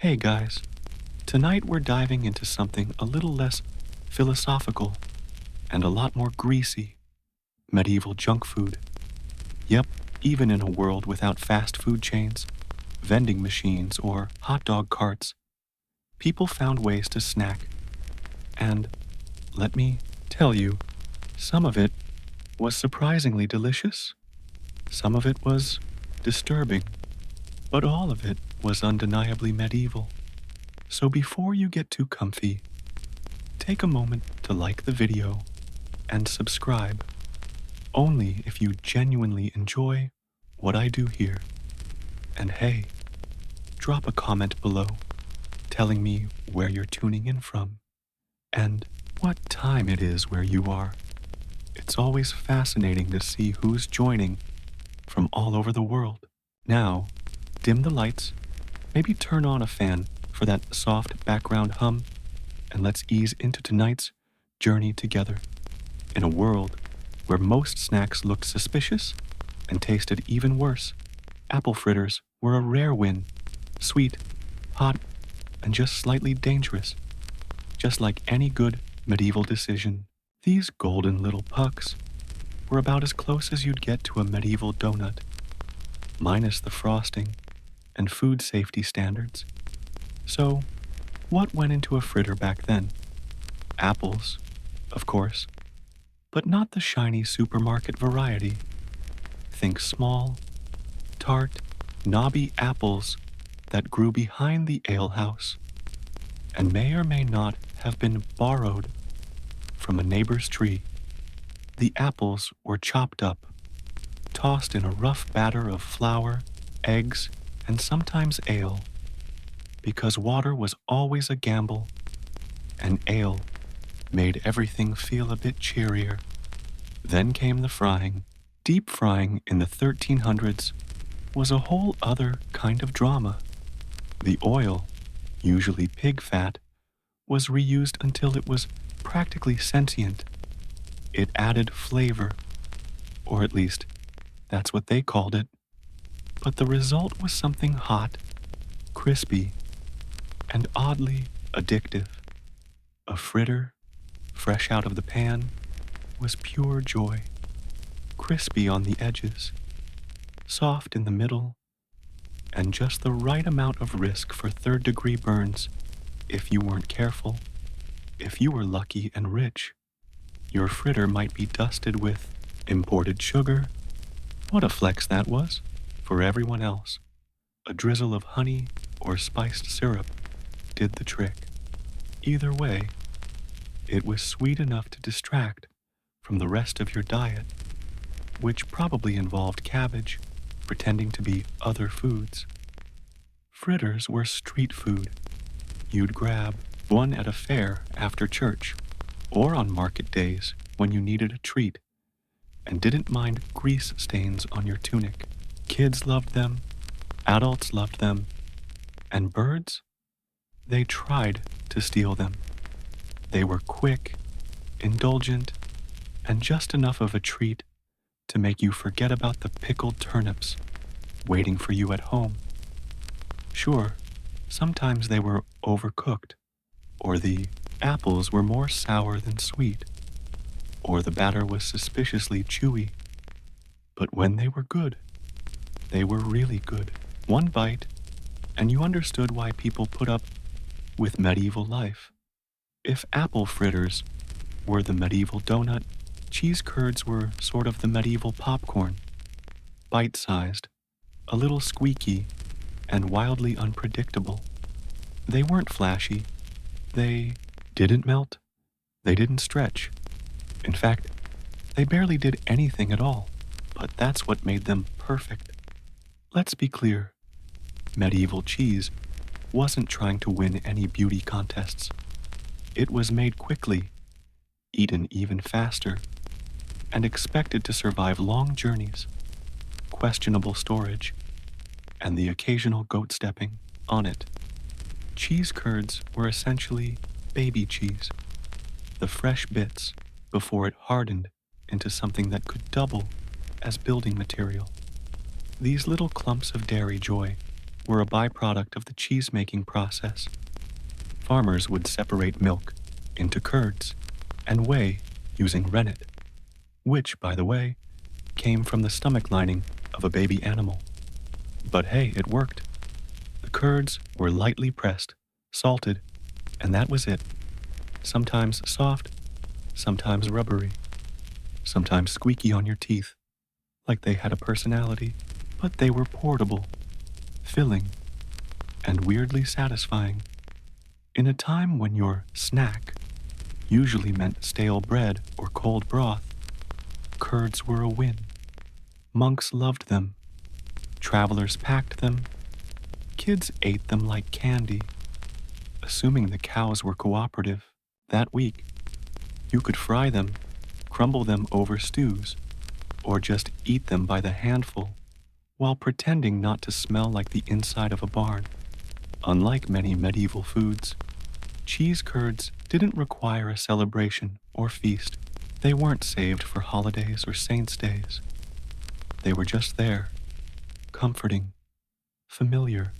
Hey guys, tonight we're diving into something a little less philosophical and a lot more greasy: medieval junk food. Yep, even in a world without fast food chains, vending machines, or hot dog carts, people found ways to snack. And let me tell you, some of it was surprisingly delicious, some of it was disturbing, but all of it was undeniably medieval. So before you get too comfy, take a moment to like the video and subscribe, only if you genuinely enjoy what I do here. And hey, drop a comment below telling me where you're tuning in from and what time it is where you are. It's always fascinating to see who's joining from all over the world. Now, dim the lights, maybe turn on a fan for that soft background hum, and let's ease into tonight's journey together. In a world where most snacks looked suspicious and tasted even worse, apple fritters were a rare win. Sweet, hot, and just slightly dangerous. Just like any good medieval decision, these golden little pucks were about as close as you'd get to a medieval donut, minus the frosting and food safety standards. So, what went into a fritter back then? Apples, of course, but not the shiny supermarket variety. Think small, tart, knobby apples that grew behind the alehouse and may or may not have been borrowed from a neighbor's tree. The apples were chopped up, tossed in a rough batter of flour, eggs, and sometimes ale, because water was always a gamble, and ale made everything feel a bit cheerier. Then came the frying. Deep frying in the 1300s was a whole other kind of drama. The oil, usually pig fat, was reused until it was practically sentient. It added flavor, or at least that's what they called it. But the result was something hot, crispy, and oddly addictive. A fritter, fresh out of the pan, was pure joy. Crispy on the edges, soft in the middle, and just the right amount of risk for third-degree burns if you weren't careful. If you were lucky and rich, your fritter might be dusted with imported sugar. What a flex that was. For everyone else, a drizzle of honey or spiced syrup did the trick. Either way, it was sweet enough to distract from the rest of your diet, which probably involved cabbage pretending to be other foods. Fritters were street food. You'd grab one at a fair after church, or on market days when you needed a treat and didn't mind grease stains on your tunic. Kids loved them, adults loved them, and birds? They tried to steal them. They were quick, indulgent, and just enough of a treat to make you forget about the pickled turnips waiting for you at home. Sure, sometimes they were overcooked, or the apples were more sour than sweet, or the batter was suspiciously chewy. But when they were good, they were really good. One bite, and you understood why people put up with medieval life. If apple fritters were the medieval donut, cheese curds were sort of the medieval popcorn. Bite-sized, a little squeaky, and wildly unpredictable. They weren't flashy. They didn't melt. They didn't stretch. In fact, they barely did anything at all, but that's what made them perfect. Let's be clear, medieval cheese wasn't trying to win any beauty contests. It was made quickly, eaten even faster, and expected to survive long journeys, questionable storage, and the occasional goat stepping on it. Cheese curds were essentially baby cheese, the fresh bits before it hardened into something that could double as building material. These little clumps of dairy joy were a byproduct of the cheese-making process. Farmers would separate milk into curds and weigh using rennet, which, by the way, came from the stomach lining of a baby animal. But hey, it worked. The curds were lightly pressed, salted, and that was it. Sometimes soft, sometimes rubbery, sometimes squeaky on your teeth, like they had a personality, but they were portable, filling, and weirdly satisfying. In a time when your snack usually meant stale bread or cold broth, curds were a win. Monks loved them, travelers packed them, kids ate them like candy. Assuming the cows were cooperative, that week, you could fry them, crumble them over stews, or just eat them by the handful while pretending not to smell like the inside of a barn. Unlike many medieval foods, cheese curds didn't require a celebration or feast. They weren't saved for holidays or saints' days. They were just there, comforting, familiar,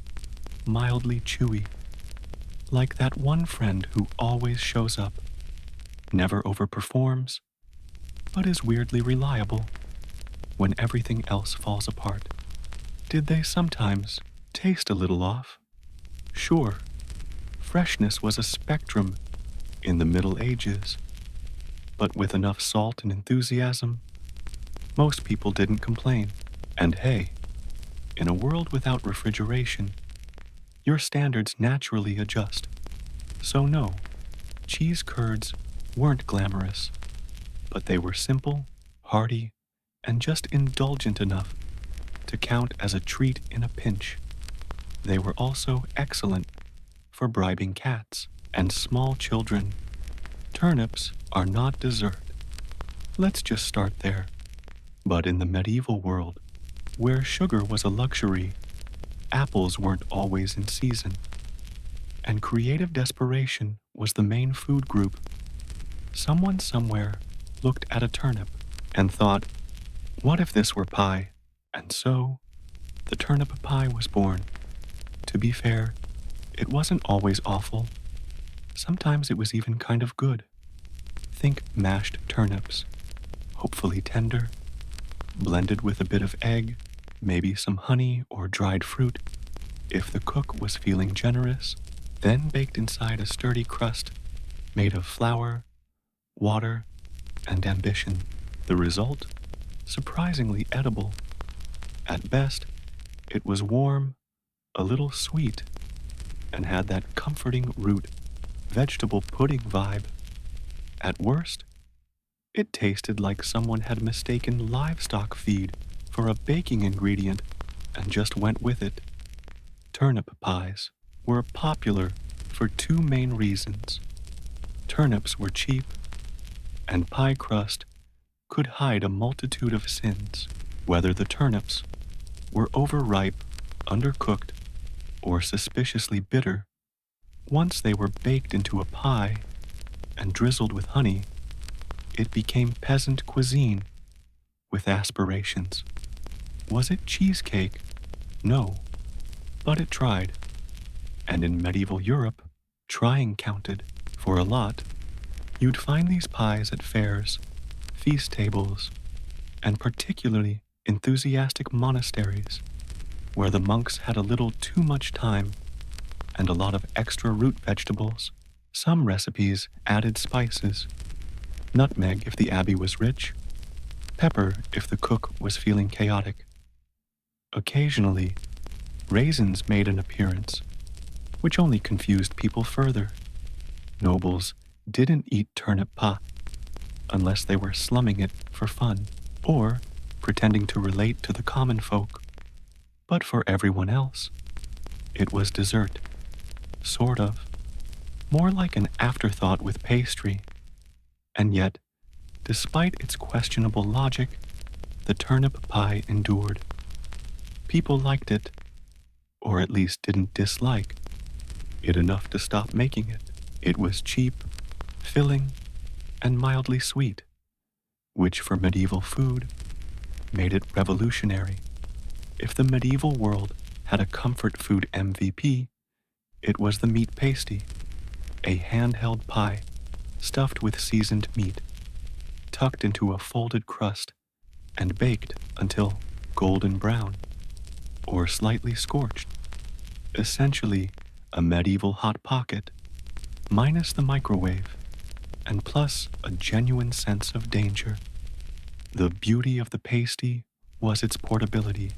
mildly chewy, like that one friend who always shows up, never overperforms, but is weirdly reliable when everything else falls apart. Did they sometimes taste a little off? Sure, freshness was a spectrum in the Middle Ages, but with enough salt and enthusiasm, most people didn't complain. And hey, in a world without refrigeration, your standards naturally adjust. So no, cheese curds weren't glamorous, but they were simple, hearty, and just indulgent enough to count as a treat in a pinch. They were also excellent for bribing cats and small children. Turnips are not dessert. Let's just start there. But in the medieval world, where sugar was a luxury, apples weren't always in season, and creative desperation was the main food group. Someone somewhere looked at a turnip and thought, what if this were pie? And so, the turnip pie was born. To be fair, it wasn't always awful. Sometimes it was even kind of good. Think mashed turnips, hopefully tender, blended with a bit of egg, maybe some honey or dried fruit, if the cook was feeling generous, then baked inside a sturdy crust made of flour, water, and ambition. The result? Surprisingly edible. At best, it was warm, a little sweet, and had that comforting root vegetable pudding vibe. At worst, it tasted like someone had mistaken livestock feed for a baking ingredient and just went with it. Turnip pies were popular for two main reasons. Turnips were cheap, and pie crust could hide a multitude of sins, whether the turnips were overripe, undercooked, or suspiciously bitter. Once they were baked into a pie and drizzled with honey, it became peasant cuisine with aspirations. Was it cheesecake? No, but it tried. And in medieval Europe, trying counted. For a lot, you'd find these pies at fairs, feast tables, and particularly enthusiastic monasteries, where the monks had a little too much time and a lot of extra root vegetables. Some recipes added spices, nutmeg if the abbey was rich, pepper if the cook was feeling chaotic. Occasionally, raisins made an appearance, which only confused people further. Nobles didn't eat turnip pie unless they were slumming it for fun or pretending to relate to the common folk. But for everyone else, it was dessert. Sort of. More like an afterthought with pastry. And yet, despite its questionable logic, the turnip pie endured. People liked it, or at least didn't dislike it enough to stop making it. It was cheap, filling, and mildly sweet, which for medieval food made it revolutionary. If the medieval world had a comfort food MVP, it was the meat pasty, a handheld pie stuffed with seasoned meat, tucked into a folded crust and baked until golden brown or slightly scorched. Essentially, a medieval hot pocket, minus the microwave, and plus a genuine sense of danger. The beauty of the pasty was its portability.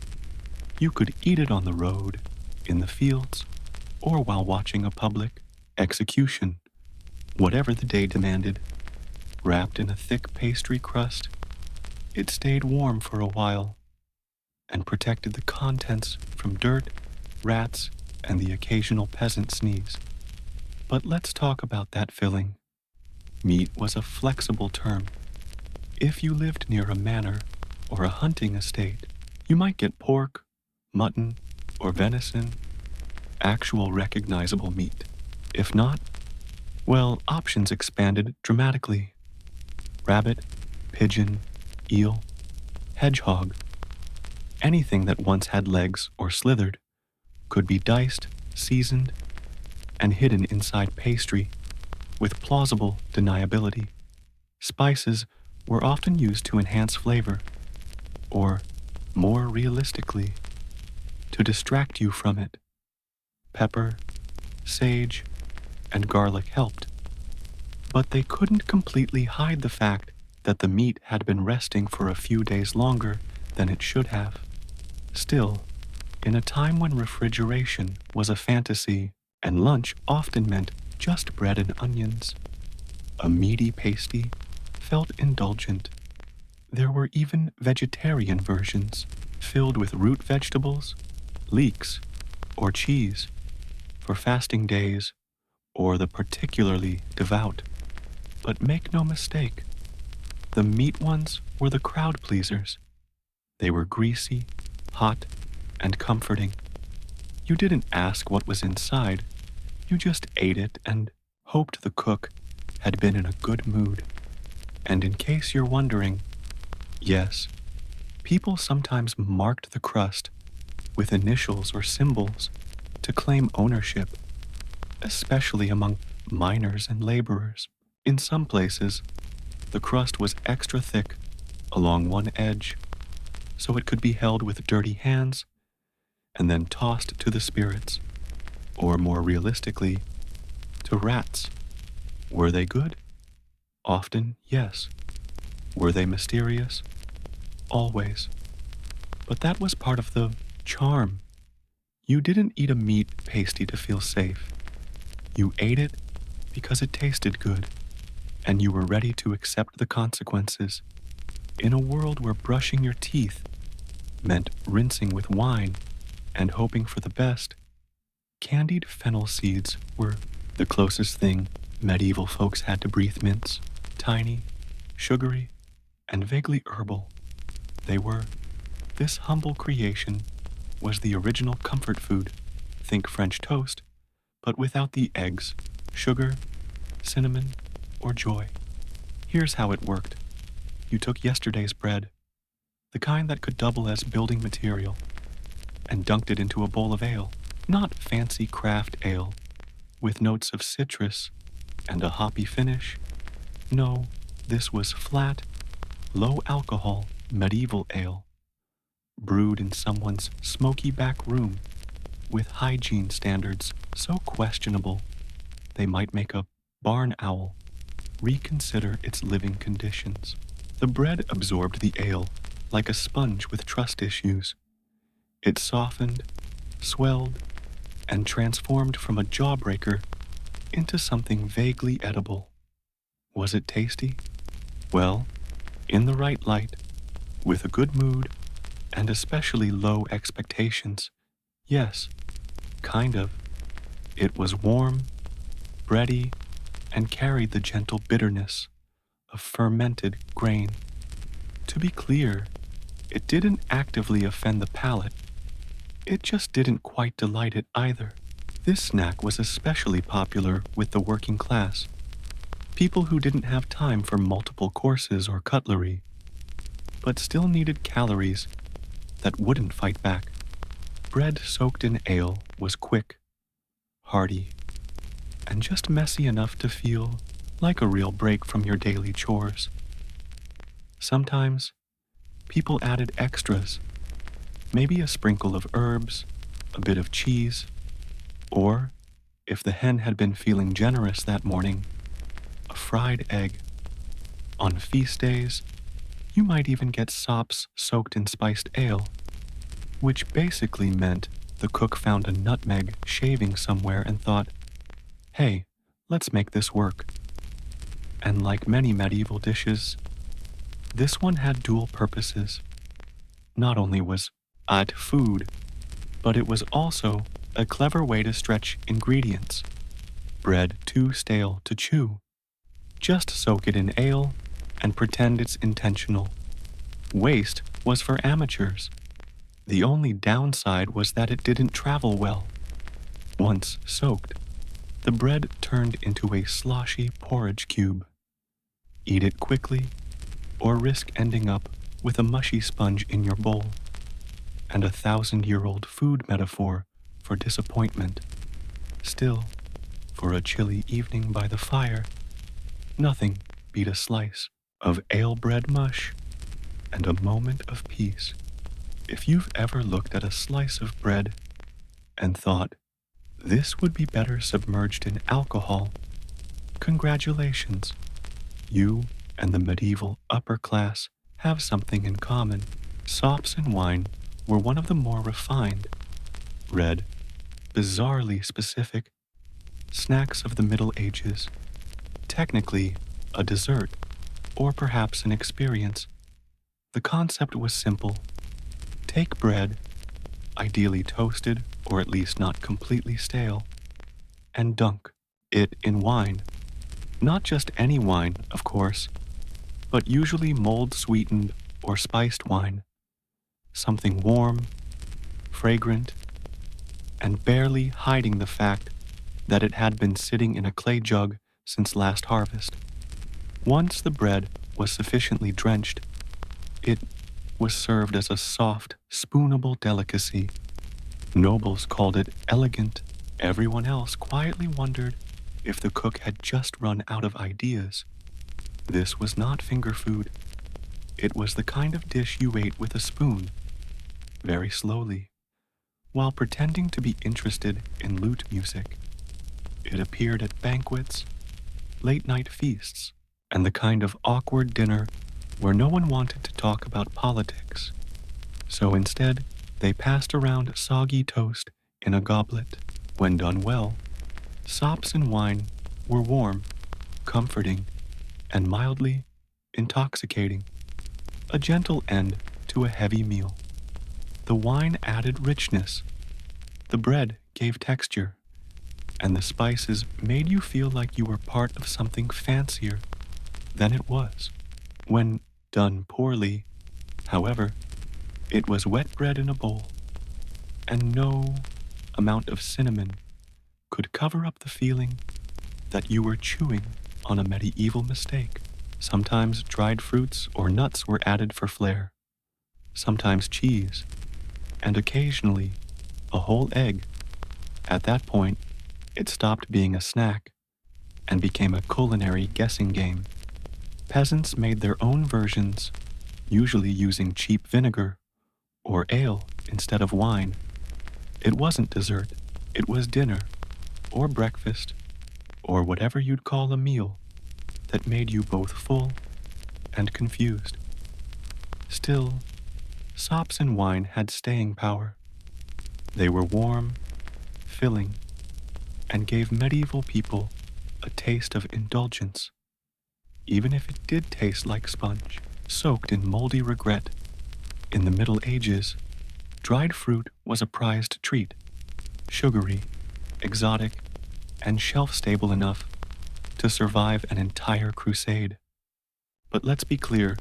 You could eat it on the road, in the fields, or while watching a public execution, whatever the day demanded. Wrapped in a thick pastry crust, it stayed warm for a while and protected the contents from dirt, rats, and the occasional peasant sneeze. But let's talk about that filling. Meat was a flexible term. If you lived near a manor or a hunting estate, you might get pork, mutton, or venison, actual recognizable meat. If not, well, options expanded dramatically. Rabbit, pigeon, eel, hedgehog, anything that once had legs or slithered could be diced, seasoned, and hidden inside pastry with plausible deniability. Spices were often used to enhance flavor, or, more realistically, to distract you from it. Pepper, sage, and garlic helped, but they couldn't completely hide the fact that the meat had been resting for a few days longer than it should have. Still, in a time when refrigeration was a fantasy and lunch often meant just bread and onions, a meaty pasty felt indulgent. There were even vegetarian versions filled with root vegetables, leeks, or cheese for fasting days or the particularly devout. But make no mistake, the meat ones were the crowd pleasers. They were greasy, hot, and comforting. You didn't ask what was inside, you just ate it and hoped the cook had been in a good mood. And in case you're wondering, yes, people sometimes marked the crust with initials or symbols to claim ownership, especially among miners and laborers. In some places, the crust was extra thick along one edge, so it could be held with dirty hands and then tossed to the spirits, or more realistically, to rats. Were they good? Often, yes. Were they mysterious? Always. But that was part of the charm. You didn't eat a meat pasty to feel safe. You ate it because it tasted good, and you were ready to accept the consequences. In a world where brushing your teeth meant rinsing with wine and hoping for the best, candied fennel seeds were the closest thing medieval folks had to breathe mints. Tiny, sugary, and vaguely herbal. They were. This humble creation was the original comfort food, think French toast, but without the eggs, sugar, cinnamon, or joy. Here's how it worked. You took yesterday's bread, the kind that could double as building material, and dunked it into a bowl of ale, not fancy craft ale, with notes of citrus and a hoppy finish. No, this was flat, low-alcohol medieval ale, brewed in someone's smoky back room with hygiene standards so questionable they might make a barn owl reconsider its living conditions. The bread absorbed the ale like a sponge with trust issues. It softened, swelled, and transformed from a jawbreaker into something vaguely edible. Was it tasty? Well, in the right light, with a good mood, and especially low expectations, yes, kind of. It was warm, bready, and carried the gentle bitterness of fermented grain. To be clear, it didn't actively offend the palate. It just didn't quite delight it either. This snack was especially popular with the working class, people who didn't have time for multiple courses or cutlery, but still needed calories that wouldn't fight back. Bread soaked in ale was quick, hearty, and just messy enough to feel like a real break from your daily chores. Sometimes, people added extras, maybe a sprinkle of herbs, a bit of cheese, or, if the hen had been feeling generous that morning, a fried egg. On feast days, you might even get sops soaked in spiced ale, which basically meant the cook found a nutmeg shaving somewhere and thought, hey, let's make this work. And like many medieval dishes, this one had dual purposes. Not only was it food, but it was also a clever way to stretch ingredients. Bread too stale to chew. Just soak it in ale and pretend it's intentional. Waste was for amateurs. The only downside was that it didn't travel well. Once soaked, the bread turned into a sloshy porridge cube. Eat it quickly, or risk ending up with a mushy sponge in your bowl. And a 1,000-year-old food metaphor for disappointment. Still, for a chilly evening by the fire, nothing beat a slice of ale bread mush and a moment of peace. If you've ever looked at a slice of bread and thought, this would be better submerged in alcohol, congratulations. You and the medieval upper class have something in common. Sops and wine were one of the more refined, red, bizarrely specific snacks of the Middle Ages. Technically, a dessert, or perhaps an experience. The concept was simple. Take bread, ideally toasted or at least not completely stale, and dunk it in wine. Not just any wine, of course, but usually mold-sweetened or spiced wine. Something warm, fragrant, and barely hiding the fact that it had been sitting in a clay jug since last harvest. Once the bread was sufficiently drenched, it was served as a soft, spoonable delicacy. Nobles called it elegant. Everyone else quietly wondered if the cook had just run out of ideas. This was not finger food. It was the kind of dish you ate with a spoon, very slowly, while pretending to be interested in lute music. It appeared at banquets, late-night feasts, and the kind of awkward dinner where no one wanted to talk about politics. So instead, they passed around soggy toast in a goblet. When done well, sops and wine were warm, comforting, and mildly intoxicating. A gentle end to a heavy meal. The wine added richness, the bread gave texture, and the spices made you feel like you were part of something fancier than it was. When done poorly, however, it was wet bread in a bowl, and no amount of cinnamon could cover up the feeling that you were chewing on a medieval mistake. Sometimes dried fruits or nuts were added for flair, sometimes cheese, and occasionally a whole egg. At that point, it stopped being a snack and became a culinary guessing game. Peasants made their own versions, usually using cheap vinegar or ale instead of wine. It wasn't dessert, it was dinner, or breakfast, or whatever you'd call a meal that made you both full and confused. Still, sops and wine had staying power. They were warm, filling, and gave medieval people a taste of indulgence, even if it did taste like sponge, soaked in moldy regret. In the Middle Ages, dried fruit was a prized treat, sugary, exotic, and shelf-stable enough to survive an entire crusade. But let's be clear,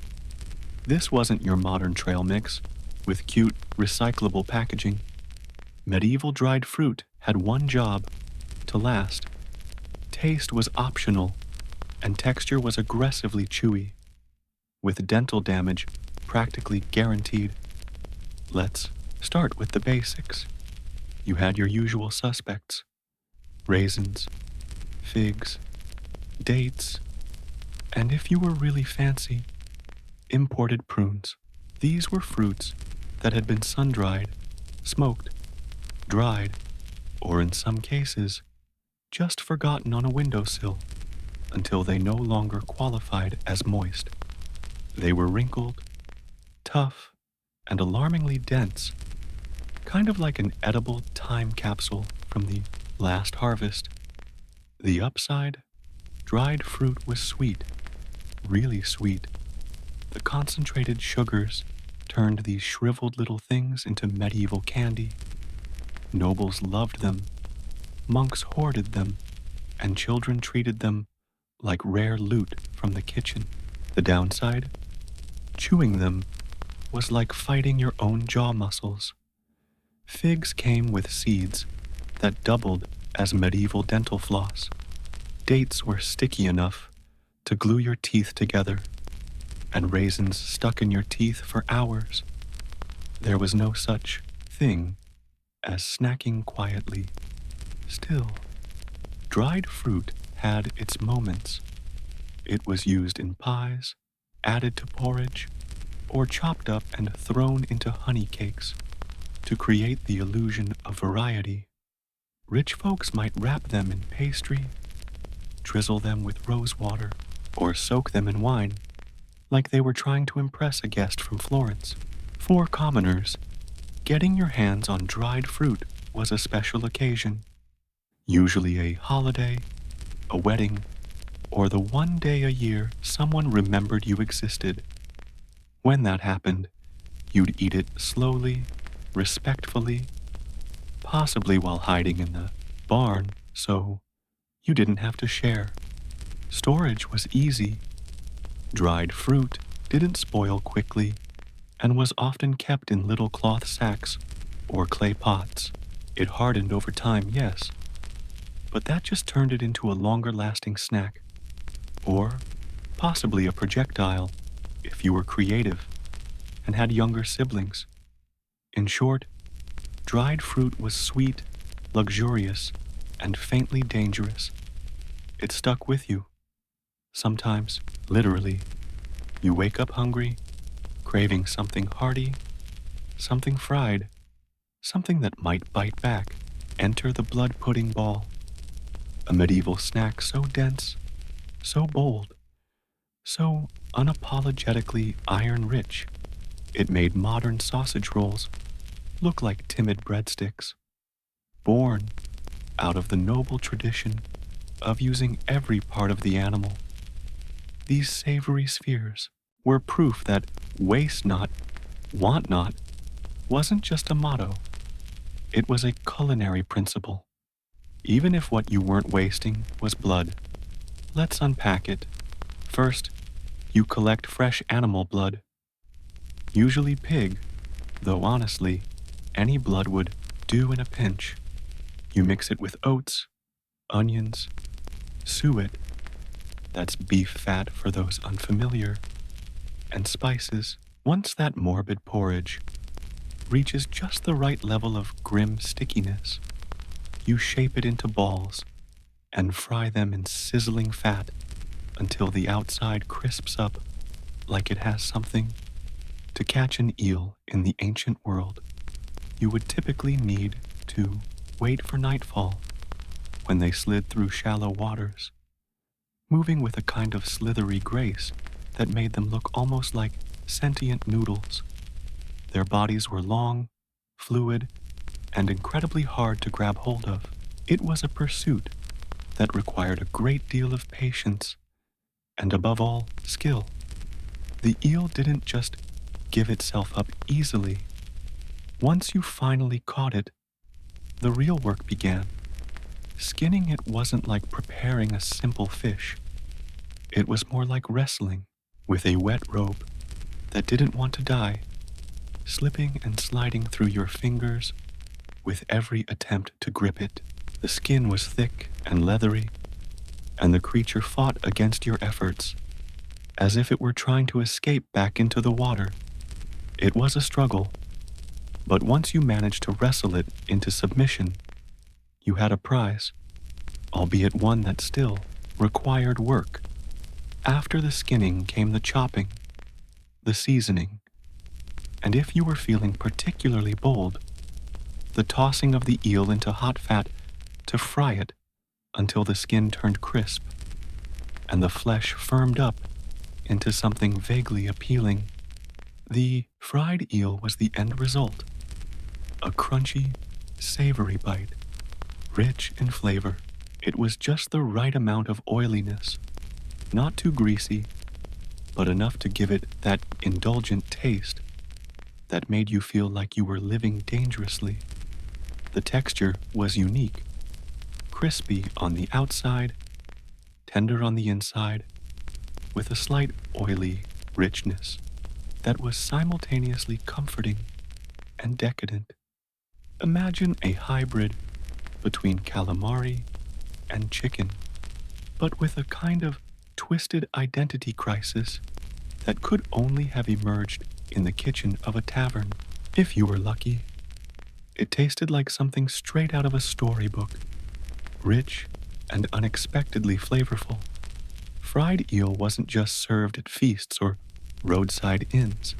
this wasn't your modern trail mix with cute, recyclable packaging. Medieval dried fruit had one job: to last. Taste was optional, and texture was aggressively chewy, with dental damage practically guaranteed. Let's start with the basics. You had your usual suspects: raisins, figs, dates, and if you were really fancy, imported prunes. These were fruits that had been sun-dried, smoked, dried, or in some cases, just forgotten on a windowsill until they no longer qualified as moist. They were wrinkled, tough, and alarmingly dense, kind of like an edible time capsule from the last harvest. The upside: dried fruit was sweet, really sweet. The concentrated sugars turned these shriveled little things into medieval candy. Nobles loved them, monks hoarded them, and children treated them like rare loot from the kitchen. The downside: chewing them was like fighting your own jaw muscles. Figs came with seeds that doubled as medieval dental floss. Dates were sticky enough to glue your teeth together, and raisins stuck in your teeth for hours. There was no such thing as snacking quietly. Still, dried fruit had its moments. It was used in pies, added to porridge, or chopped up and thrown into honey cakes to create the illusion of variety. Rich folks might wrap them in pastry, drizzle them with rose water, or soak them in wine, like they were trying to impress a guest from Florence. For commoners, getting your hands on dried fruit was a special occasion, usually a holiday, a wedding, or the one day a year someone remembered you existed. When that happened, you'd eat it slowly, respectfully, possibly while hiding in the barn so you didn't have to share. Storage was easy. Dried fruit didn't spoil quickly and was often kept in little cloth sacks or clay pots. It hardened over time, yes, but that just turned it into a longer-lasting snack, or possibly a projectile if you were creative and had younger siblings. In short, dried fruit was sweet, luxurious, and faintly dangerous. It stuck with you. Sometimes, literally, you wake up hungry, craving something hearty, something fried, something that might bite back. Enter the blood pudding ball, a medieval snack so dense, so bold, so unapologetically iron-rich, it made modern sausage rolls look like timid breadsticks. Born out of the noble tradition of using every part of the animal, these savory spheres were proof that waste not, want not wasn't just a motto, it was a culinary principle. Even if what you weren't wasting was blood. Let's unpack it. First, you collect fresh animal blood, usually pig, though honestly, any blood would do in a pinch. You mix it with oats, onions, suet, that's beef fat for those unfamiliar, and spices. Once that morbid porridge reaches just the right level of grim stickiness, you shape it into balls and fry them in sizzling fat until the outside crisps up like it has something. To catch an eel in the ancient world, you would typically need to wait for nightfall when they slid through shallow waters, moving with a kind of slithery grace that made them look almost like sentient noodles. Their bodies were long, fluid, and incredibly hard to grab hold of. It was a pursuit that required a great deal of patience and, above all, skill. The eel didn't just give itself up easily. Once you finally caught it, the real work began. Skinning it wasn't like preparing a simple fish. It was more like wrestling with a wet rope that didn't want to die, slipping and sliding through your fingers with every attempt to grip it. The skin was thick and leathery, and the creature fought against your efforts, as if it were trying to escape back into the water. It was a struggle, But once you managed to wrestle it into submission, you had a prize, albeit one that still required work. After the skinning came the chopping, the seasoning, and if you were feeling particularly bold, the tossing of the eel into hot fat to fry it until the skin turned crisp and the flesh firmed up into something vaguely appealing. The fried eel was the end result, a crunchy, savory bite, rich in flavor. It was just the right amount of oiliness, not too greasy, but enough to give it that indulgent taste that made you feel like you were living dangerously. The texture was unique, crispy on the outside, tender on the inside, with a slight oily richness that was simultaneously comforting and decadent. Imagine a hybrid between calamari and chicken, but with a kind of twisted identity crisis that could only have emerged in the kitchen of a tavern. If you were lucky, it tasted like something straight out of a storybook, rich and unexpectedly flavorful. Fried eel wasn't just served at feasts or roadside inns.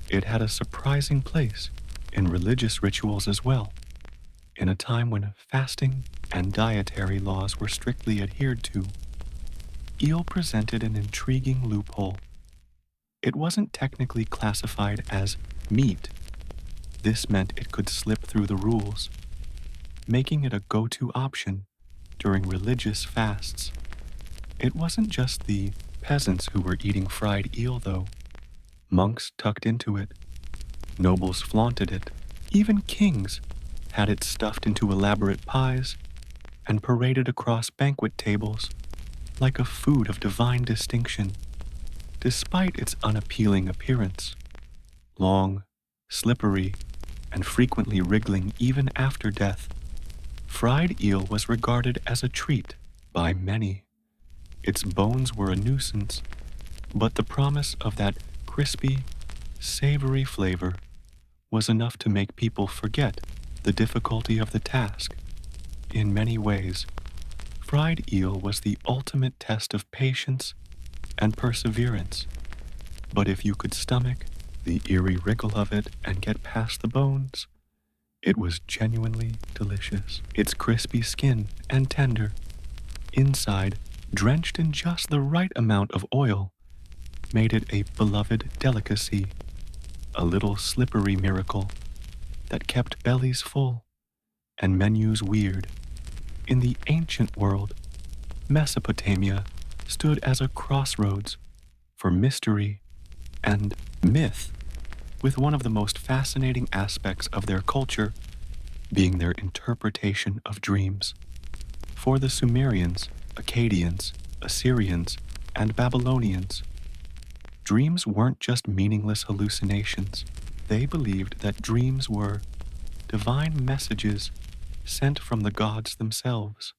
It had a surprising place in religious rituals as well, in a time when fasting and dietary laws were strictly adhered to. Eel presented an intriguing loophole. It wasn't technically classified as meat. This meant it could slip through the rules, making it a go-to option during religious fasts. It wasn't just the peasants who were eating fried eel, though. Monks tucked into it. Nobles flaunted it. Even kings had it stuffed into elaborate pies and paraded across banquet tables like a food of divine distinction. Despite its unappealing appearance, long, slippery, and frequently wriggling even after death, fried eel was regarded as a treat by many. Its bones were a nuisance, but the promise of that crispy, savory flavor was enough to make people forget the difficulty of the task. In many ways, fried eel was the ultimate test of patience and perseverance. But if you could stomach the eerie wriggle of it and get past the bones, it was genuinely delicious. Its crispy skin and tender, inside drenched in just the right amount of oil, made it a beloved delicacy, a little slippery miracle that kept bellies full and menus weird. In the ancient world, Mesopotamia stood as a crossroads for mystery and myth, with one of the most fascinating aspects of their culture being their interpretation of dreams. For the Sumerians, Akkadians, Assyrians, and Babylonians, dreams weren't just meaningless hallucinations. They believed that dreams were divine messages sent from the gods themselves,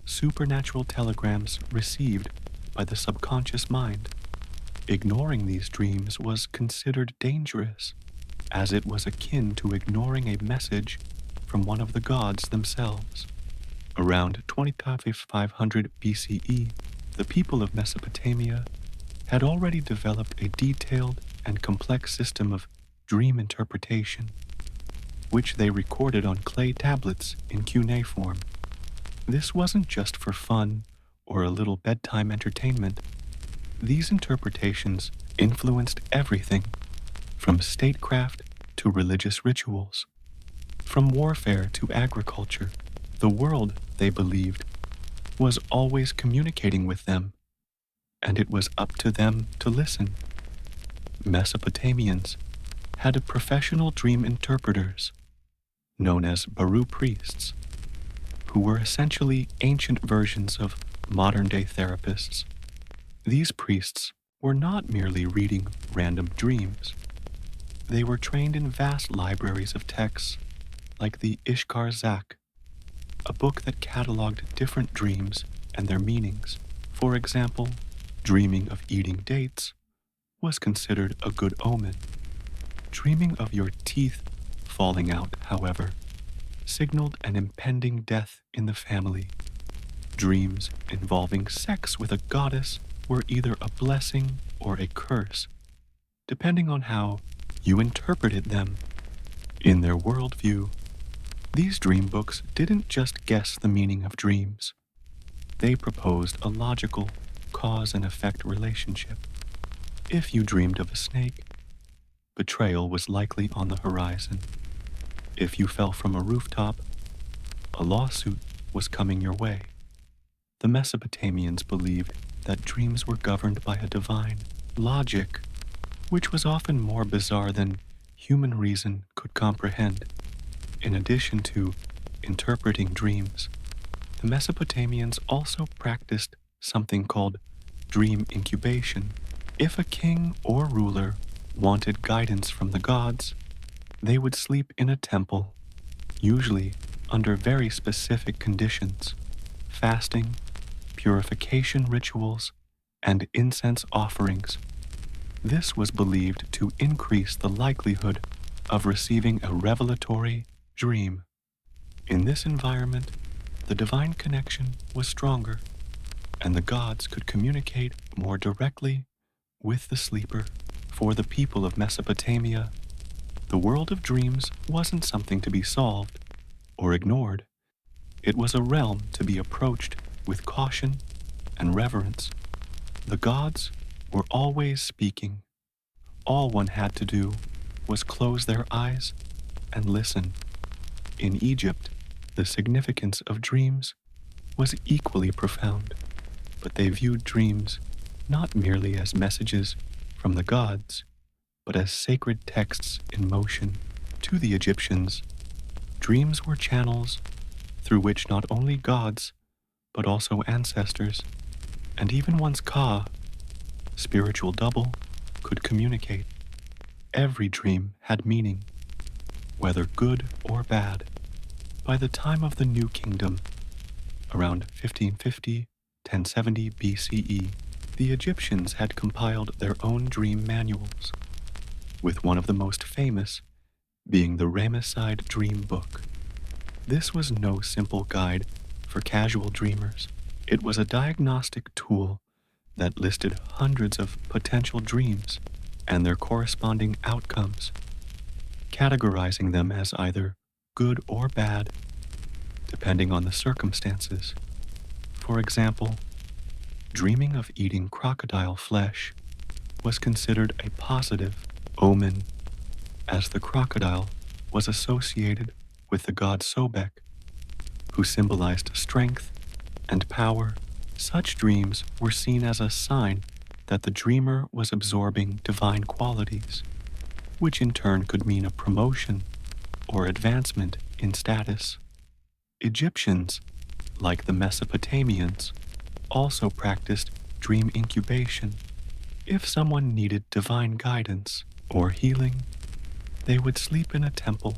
supernatural telegrams received by the subconscious mind. Ignoring these dreams was considered dangerous, as it was akin to ignoring a message from one of the gods themselves. Around 2500 BCE, the people of Mesopotamia had already developed a detailed and complex system of dream interpretation, which they recorded on clay tablets in cuneiform. This wasn't just for fun or a little bedtime entertainment. These interpretations influenced everything from statecraft to religious rituals, from warfare to agriculture. The world, they believed, was always communicating with them, and it was up to them to listen. Mesopotamians had professional dream interpreters, known as Baru priests, who were essentially ancient versions of modern-day therapists. These priests were not merely reading random dreams. They were trained in vast libraries of texts, like the Ishkar Zak, a book that cataloged different dreams and their meanings. For example, dreaming of eating dates was considered a good omen. Dreaming of your teeth falling out, however, signaled an impending death in the family. Dreams involving sex with a goddess were either a blessing or a curse, depending on how you interpreted them. In their worldview, these dream books didn't just guess the meaning of dreams. They proposed a logical cause and effect relationship. If you dreamed of a snake, betrayal was likely on the horizon. If you fell from a rooftop, a lawsuit was coming your way. The Mesopotamians believed that dreams were governed by a divine logic, which was often more bizarre than human reason could comprehend. In addition to interpreting dreams, the Mesopotamians also practiced something called dream incubation. If a king or ruler wanted guidance from the gods, they would sleep in a temple, usually under very specific conditions: fasting, purification rituals, and incense offerings. This was believed to increase the likelihood of receiving a revelatory dream. In this environment, the divine connection was stronger, and the gods could communicate more directly with the sleeper. For the people of Mesopotamia, the world of dreams wasn't something to be solved or ignored. It was a realm to be approached with caution and reverence. The gods were always speaking. All one had to do was close their eyes and listen. In Egypt, the significance of dreams was equally profound, but they viewed dreams not merely as messages from the gods, but as sacred texts in motion. To the Egyptians, dreams were channels through which not only gods, but also ancestors, and even one's Ka, spiritual double, could communicate. Every dream had meaning, whether good or bad. By the time of the New Kingdom, around 1550, 1070 BCE, the Egyptians had compiled their own dream manuals, with one of the most famous being the Ramesside Dream Book. This was no simple guide for casual dreamers. It was a diagnostic tool that listed hundreds of potential dreams and their corresponding outcomes, categorizing them as either good or bad, depending on the circumstances. For example, dreaming of eating crocodile flesh was considered a positive omen, as the crocodile was associated with the god Sobek, who symbolized strength and power. Such dreams were seen as a sign that the dreamer was absorbing divine qualities, which in turn could mean a promotion or advancement in status. Egyptians, like the Mesopotamians, also practiced dream incubation. If someone needed divine guidance or healing, they would sleep in a temple,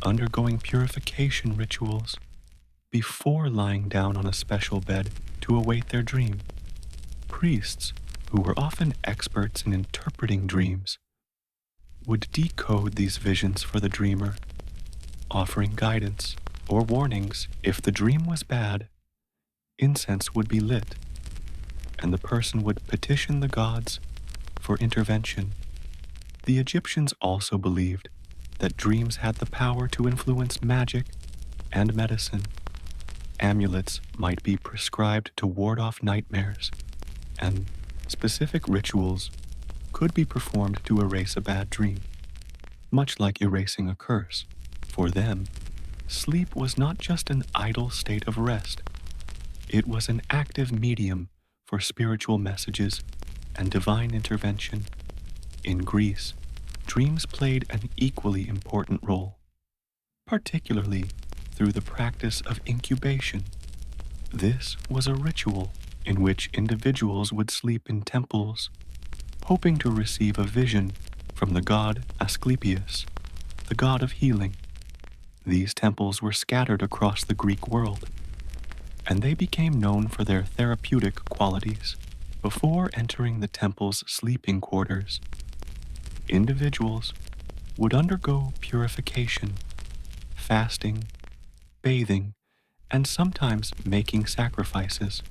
undergoing purification rituals before lying down on a special bed to await their dream. Priests, who were often experts in interpreting dreams, would decode these visions for the dreamer, offering guidance or warnings. If the dream was bad, incense would be lit, and the person would petition the gods for intervention. The Egyptians also believed that dreams had the power to influence magic and medicine. Amulets might be prescribed to ward off nightmares, and specific rituals could be performed to erase a bad dream, much like erasing a curse. For them, sleep was not just an idle state of rest. It was an active medium for spiritual messages and divine intervention. In Greece, dreams played an equally important role, particularly through the practice of incubation. This was a ritual in which individuals would sleep in temples, hoping to receive a vision from the god Asclepius, the god of healing. These temples were scattered across the Greek world, and they became known for their therapeutic qualities. Before entering the temple's sleeping quarters, individuals would undergo purification, fasting, bathing, and sometimes making sacrifices.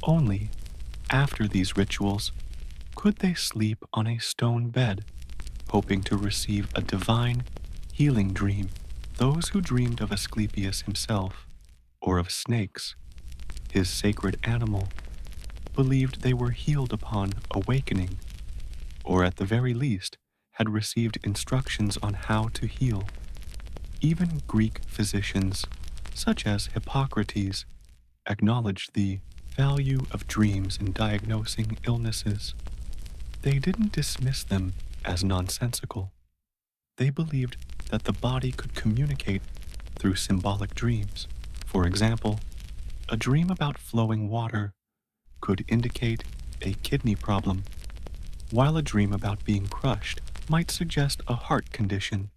Only after these rituals could they sleep on a stone bed, hoping to receive a divine, healing dream. Those who dreamed of Asclepius himself, or of snakes, his sacred animal, believed they were healed upon awakening, or at the very least, had received instructions on how to heal. Even Greek physicians, such as Hippocrates, acknowledged the value of dreams in diagnosing illnesses. They didn't dismiss them as nonsensical. They believed that the body could communicate through symbolic dreams. For example, a dream about flowing water could indicate a kidney problem, while a dream about being crushed might suggest a heart condition.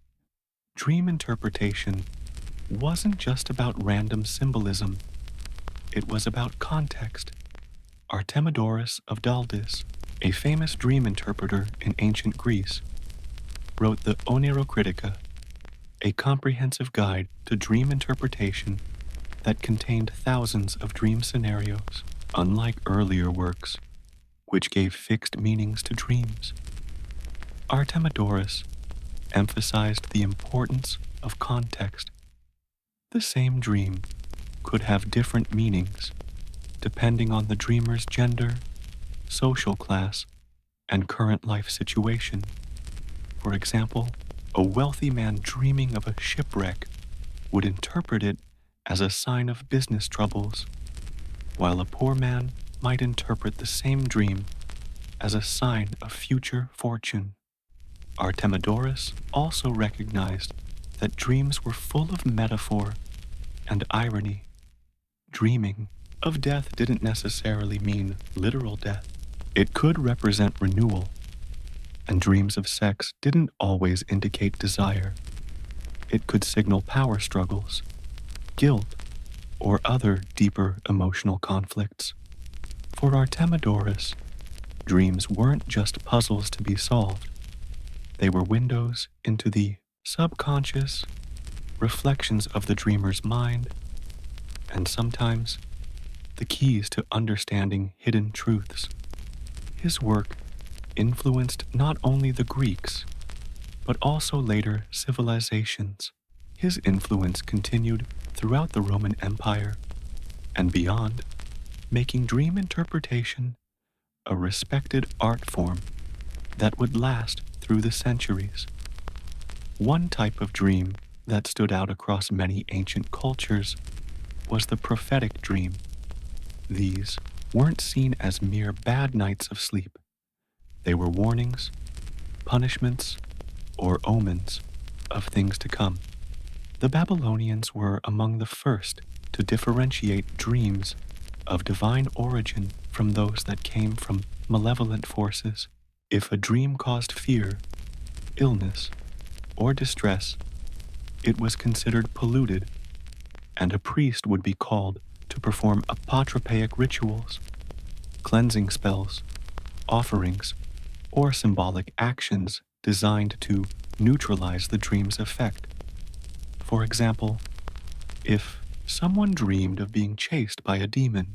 Dream interpretation wasn't just about random symbolism, it was about context. Artemidorus of Daldis, a famous dream interpreter in ancient Greece, wrote the Onirocritica, a comprehensive guide to dream interpretation that contained thousands of dream scenarios, unlike earlier works, which gave fixed meanings to dreams. Artemidorus emphasized the importance of context. The same dream could have different meanings depending on the dreamer's gender, social class, and current life situation. For example, a wealthy man dreaming of a shipwreck would interpret it as a sign of business troubles, while a poor man might interpret the same dream as a sign of future fortune. Artemidorus also recognized that dreams were full of metaphor and irony. Dreaming of death didn't necessarily mean literal death. It could represent renewal, and dreams of sex didn't always indicate desire. It could signal power struggles, guilt, or other deeper emotional conflicts. For Artemidorus, dreams weren't just puzzles to be solved. They were windows into the subconscious, reflections of the dreamer's mind, and sometimes the keys to understanding hidden truths. His work influenced not only the Greeks, but also later civilizations. His influence continued throughout the Roman Empire and beyond, making dream interpretation a respected art form that would last through the centuries. One type of dream that stood out across many ancient cultures was the prophetic dream. These weren't seen as mere bad nights of sleep. They were warnings, punishments, or omens of things to come. The Babylonians were among the first to differentiate dreams of divine origin from those that came from malevolent forces. If a dream caused fear, illness, or distress, it was considered polluted, and a priest would be called to perform apotropaic rituals, cleansing spells, offerings, or symbolic actions designed to neutralize the dream's effect. For example, if someone dreamed of being chased by a demon,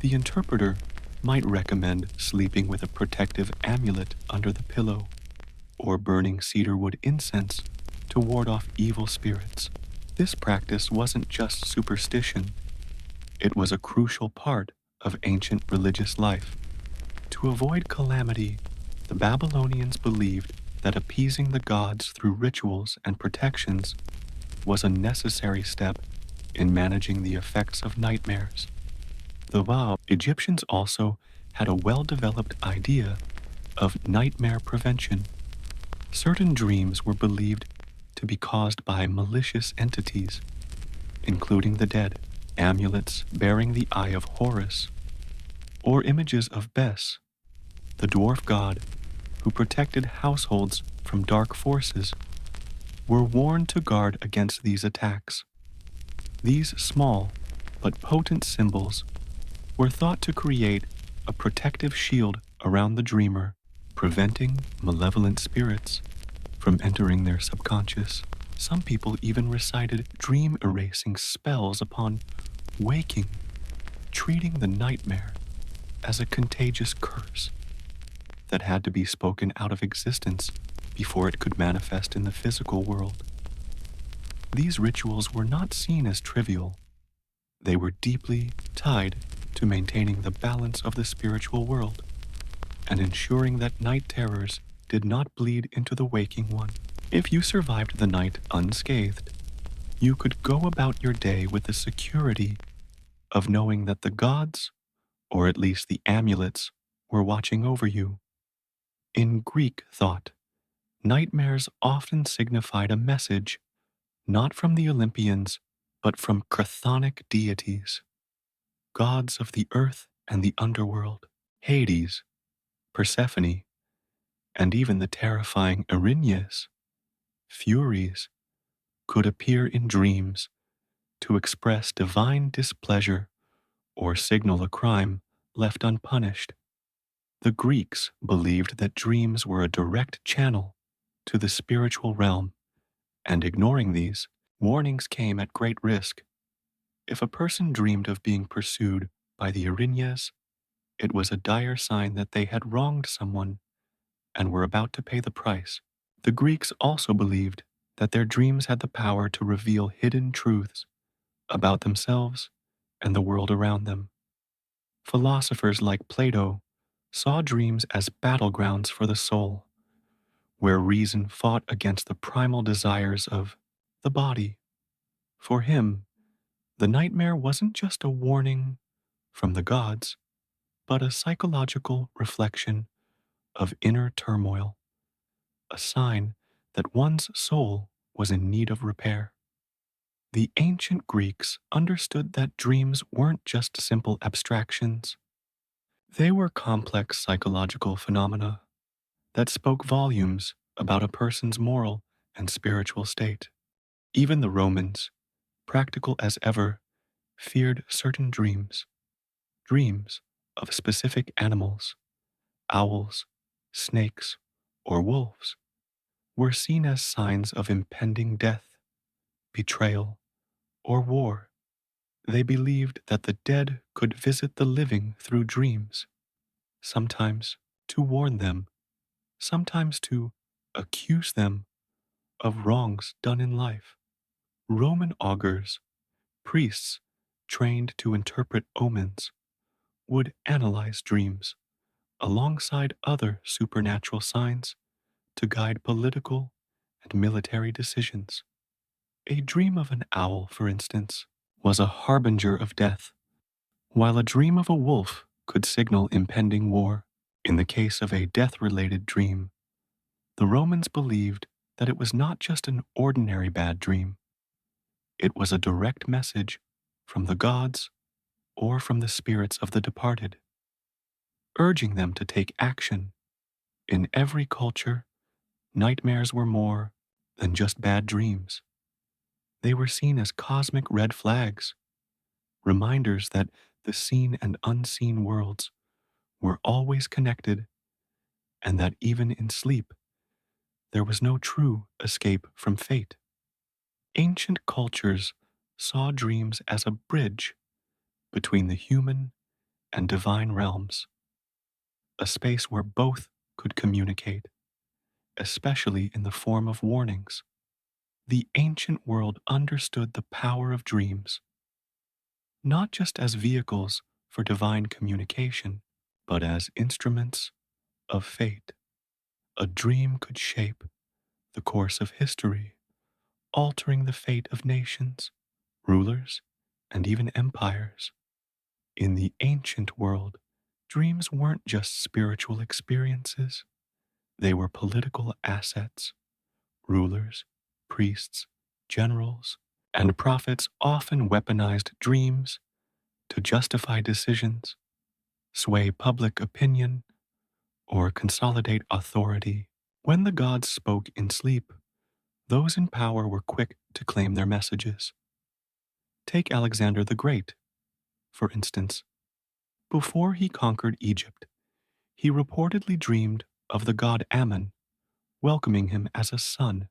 the interpreter might recommend sleeping with a protective amulet under the pillow, or burning cedarwood incense to ward off evil spirits. This practice wasn't just superstition, it was a crucial part of ancient religious life. To avoid calamity, the Babylonians believed that appeasing the gods through rituals and protections was a necessary step in managing the effects of nightmares. The Egyptians also had a well-developed idea of nightmare prevention. Certain dreams were believed to be caused by malicious entities, including the dead, amulets bearing the eye of Horus, or images of Bes, the dwarf god who protected households from dark forces, were warned to guard against these attacks. These small but potent symbols were thought to create a protective shield around the dreamer, preventing malevolent spirits from entering their subconscious. Some people even recited dream erasing spells upon waking, treating the nightmare as a contagious curse that had to be spoken out of existence before it could manifest in the physical world. These rituals were not seen as trivial. They were deeply tied to maintaining the balance of the spiritual world and ensuring that night terrors did not bleed into the waking one. If you survived the night unscathed, you could go about your day with the security of knowing that the gods, or at least the amulets, were watching over you. In Greek thought, nightmares often signified a message not from the Olympians, but from chthonic deities, gods of the earth and the underworld. Hades, Persephone, and even the terrifying Erinyes, Furies, could appear in dreams to express divine displeasure or signal a crime left unpunished. The Greeks believed that dreams were a direct channel to the spiritual realm, and ignoring these, warnings came at great risk. If a person dreamed of being pursued by the Erinyes, it was a dire sign that they had wronged someone and were about to pay the price. The Greeks also believed that their dreams had the power to reveal hidden truths about themselves and the world around them. Philosophers like Plato saw dreams as battlegrounds for the soul, where reason fought against the primal desires of the body. For him, the nightmare wasn't just a warning from the gods, but a psychological reflection of inner turmoil, a sign that one's soul was in need of repair. The ancient Greeks understood that dreams weren't just simple abstractions. They were complex psychological phenomena that spoke volumes about a person's moral and spiritual state. Even the Romans, practical as ever, feared certain dreams, dreams of specific animals, owls, snakes, or wolves, were seen as signs of impending death, betrayal, or war. They believed that the dead could visit the living through dreams, sometimes to warn them, sometimes to accuse them of wrongs done in life. Roman augurs, priests trained to interpret omens, would analyze dreams alongside other supernatural signs to guide political and military decisions. A dream of an owl, for instance, was a harbinger of death, while a dream of a wolf could signal impending war. In the case of a death-related dream, the Romans believed that it was not just an ordinary bad dream. It was a direct message from the gods or from the spirits of the departed, urging them to take action. In every culture, nightmares were more than just bad dreams. They were seen as cosmic red flags, reminders that the seen and unseen worlds were always connected, and that even in sleep, there was no true escape from fate. Ancient cultures saw dreams as a bridge between the human and divine realms, a space where both could communicate, especially in the form of warnings. The ancient world understood the power of dreams, not just as vehicles for divine communication, but as instruments of fate. A dream could shape the course of history, altering the fate of nations, rulers, and even empires. In the ancient world, dreams weren't just spiritual experiences, they were political assets. Rulers, priests, generals, and prophets often weaponized dreams to justify decisions, sway public opinion, or consolidate authority. When the gods spoke in sleep, those in power were quick to claim their messages. Take Alexander the Great, for instance. Before he conquered Egypt, he reportedly dreamed of the god Ammon, welcoming him as a son.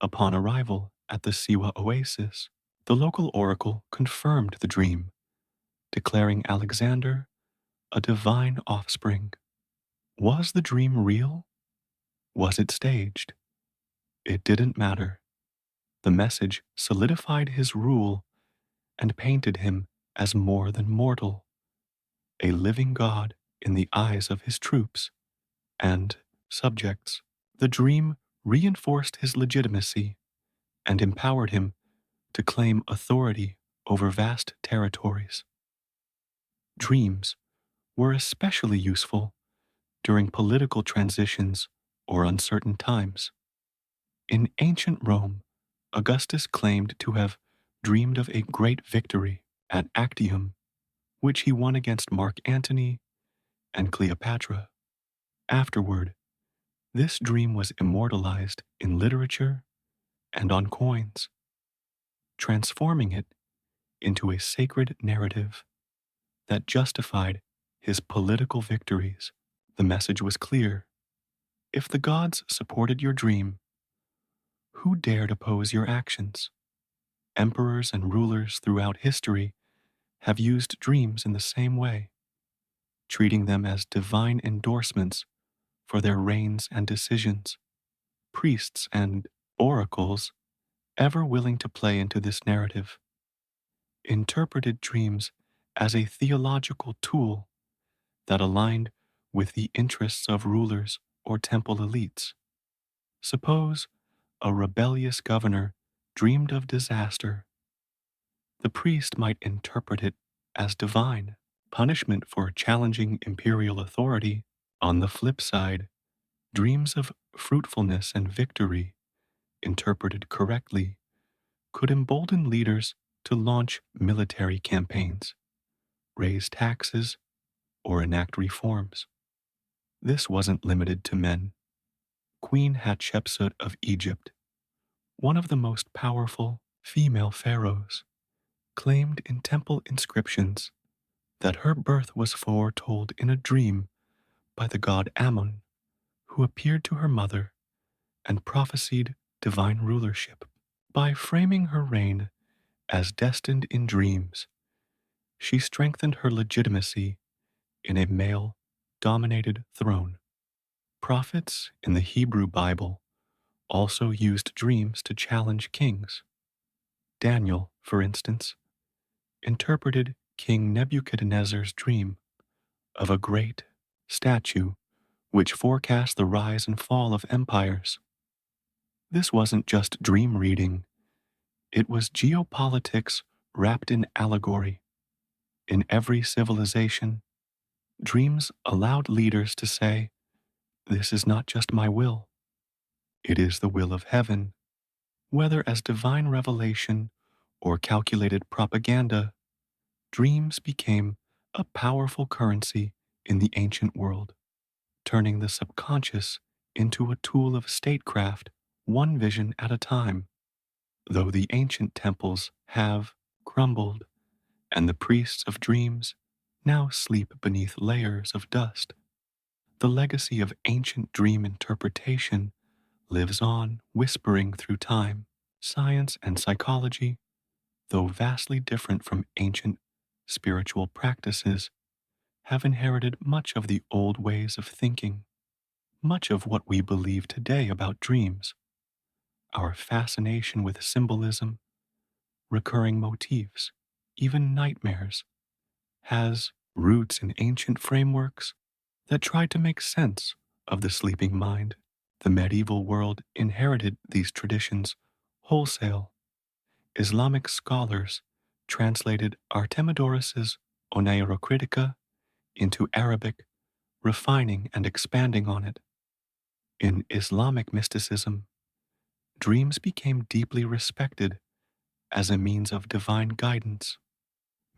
Upon arrival at the Siwa oasis, the local oracle confirmed the dream, declaring Alexander a divine offspring. Was the dream real? Was it staged? It didn't matter. The message solidified his rule and painted him as more than mortal, a living god in the eyes of his troops and subjects. The dream reinforced his legitimacy and empowered him to claim authority over vast territories. Dreams were especially useful during political transitions or uncertain times. In ancient Rome, Augustus claimed to have dreamed of a great victory at Actium, which he won against Mark Antony and Cleopatra. Afterward, this dream was immortalized in literature and on coins, transforming it into a sacred narrative that justified his political victories. The message was clear. If the gods supported your dream, who dared oppose your actions? Emperors and rulers throughout history have used dreams in the same way, treating them as divine endorsements for their reigns and decisions. Priests and oracles, ever willing to play into this narrative, interpreted dreams as a theological tool that aligned with the interests of rulers or temple elites. Suppose a rebellious governor dreamed of disaster. The priest might interpret it as divine punishment for challenging imperial authority. On the flip side, dreams of fruitfulness and victory, interpreted correctly, could embolden leaders to launch military campaigns, raise taxes, or enact reforms. This wasn't limited to men. Queen Hatshepsut of Egypt, one of the most powerful female pharaohs, claimed in temple inscriptions that her birth was foretold in a dream by the god Ammon, who appeared to her mother and prophesied divine rulership. By framing her reign as destined in dreams, she strengthened her legitimacy in a male dominated throne. Prophets in the Hebrew Bible also used dreams to challenge kings. Daniel, for instance, interpreted King Nebuchadnezzar's dream of a great statue which forecast the rise and fall of empires. This wasn't just dream reading, it was geopolitics wrapped in allegory. In every civilization, dreams allowed leaders to say, "This is not just my will, it is the will of heaven." Whether as divine revelation or calculated propaganda, dreams became a powerful currency in the ancient world, turning the subconscious into a tool of statecraft, one vision at a time. Though the ancient temples have crumbled, and the priests of dreams now sleep beneath layers of dust, the legacy of ancient dream interpretation lives on, whispering through time. Science and psychology, though vastly different from ancient spiritual practices, have inherited much of the old ways of thinking. Much of what we believe today about dreams, our fascination with symbolism, recurring motifs, even nightmares, has roots in ancient frameworks that tried to make sense of the sleeping mind. The medieval world inherited these traditions wholesale. Islamic scholars translated Artemidorus's Oneirocritica into Arabic, refining and expanding on it. In Islamic mysticism, dreams became deeply respected as a means of divine guidance.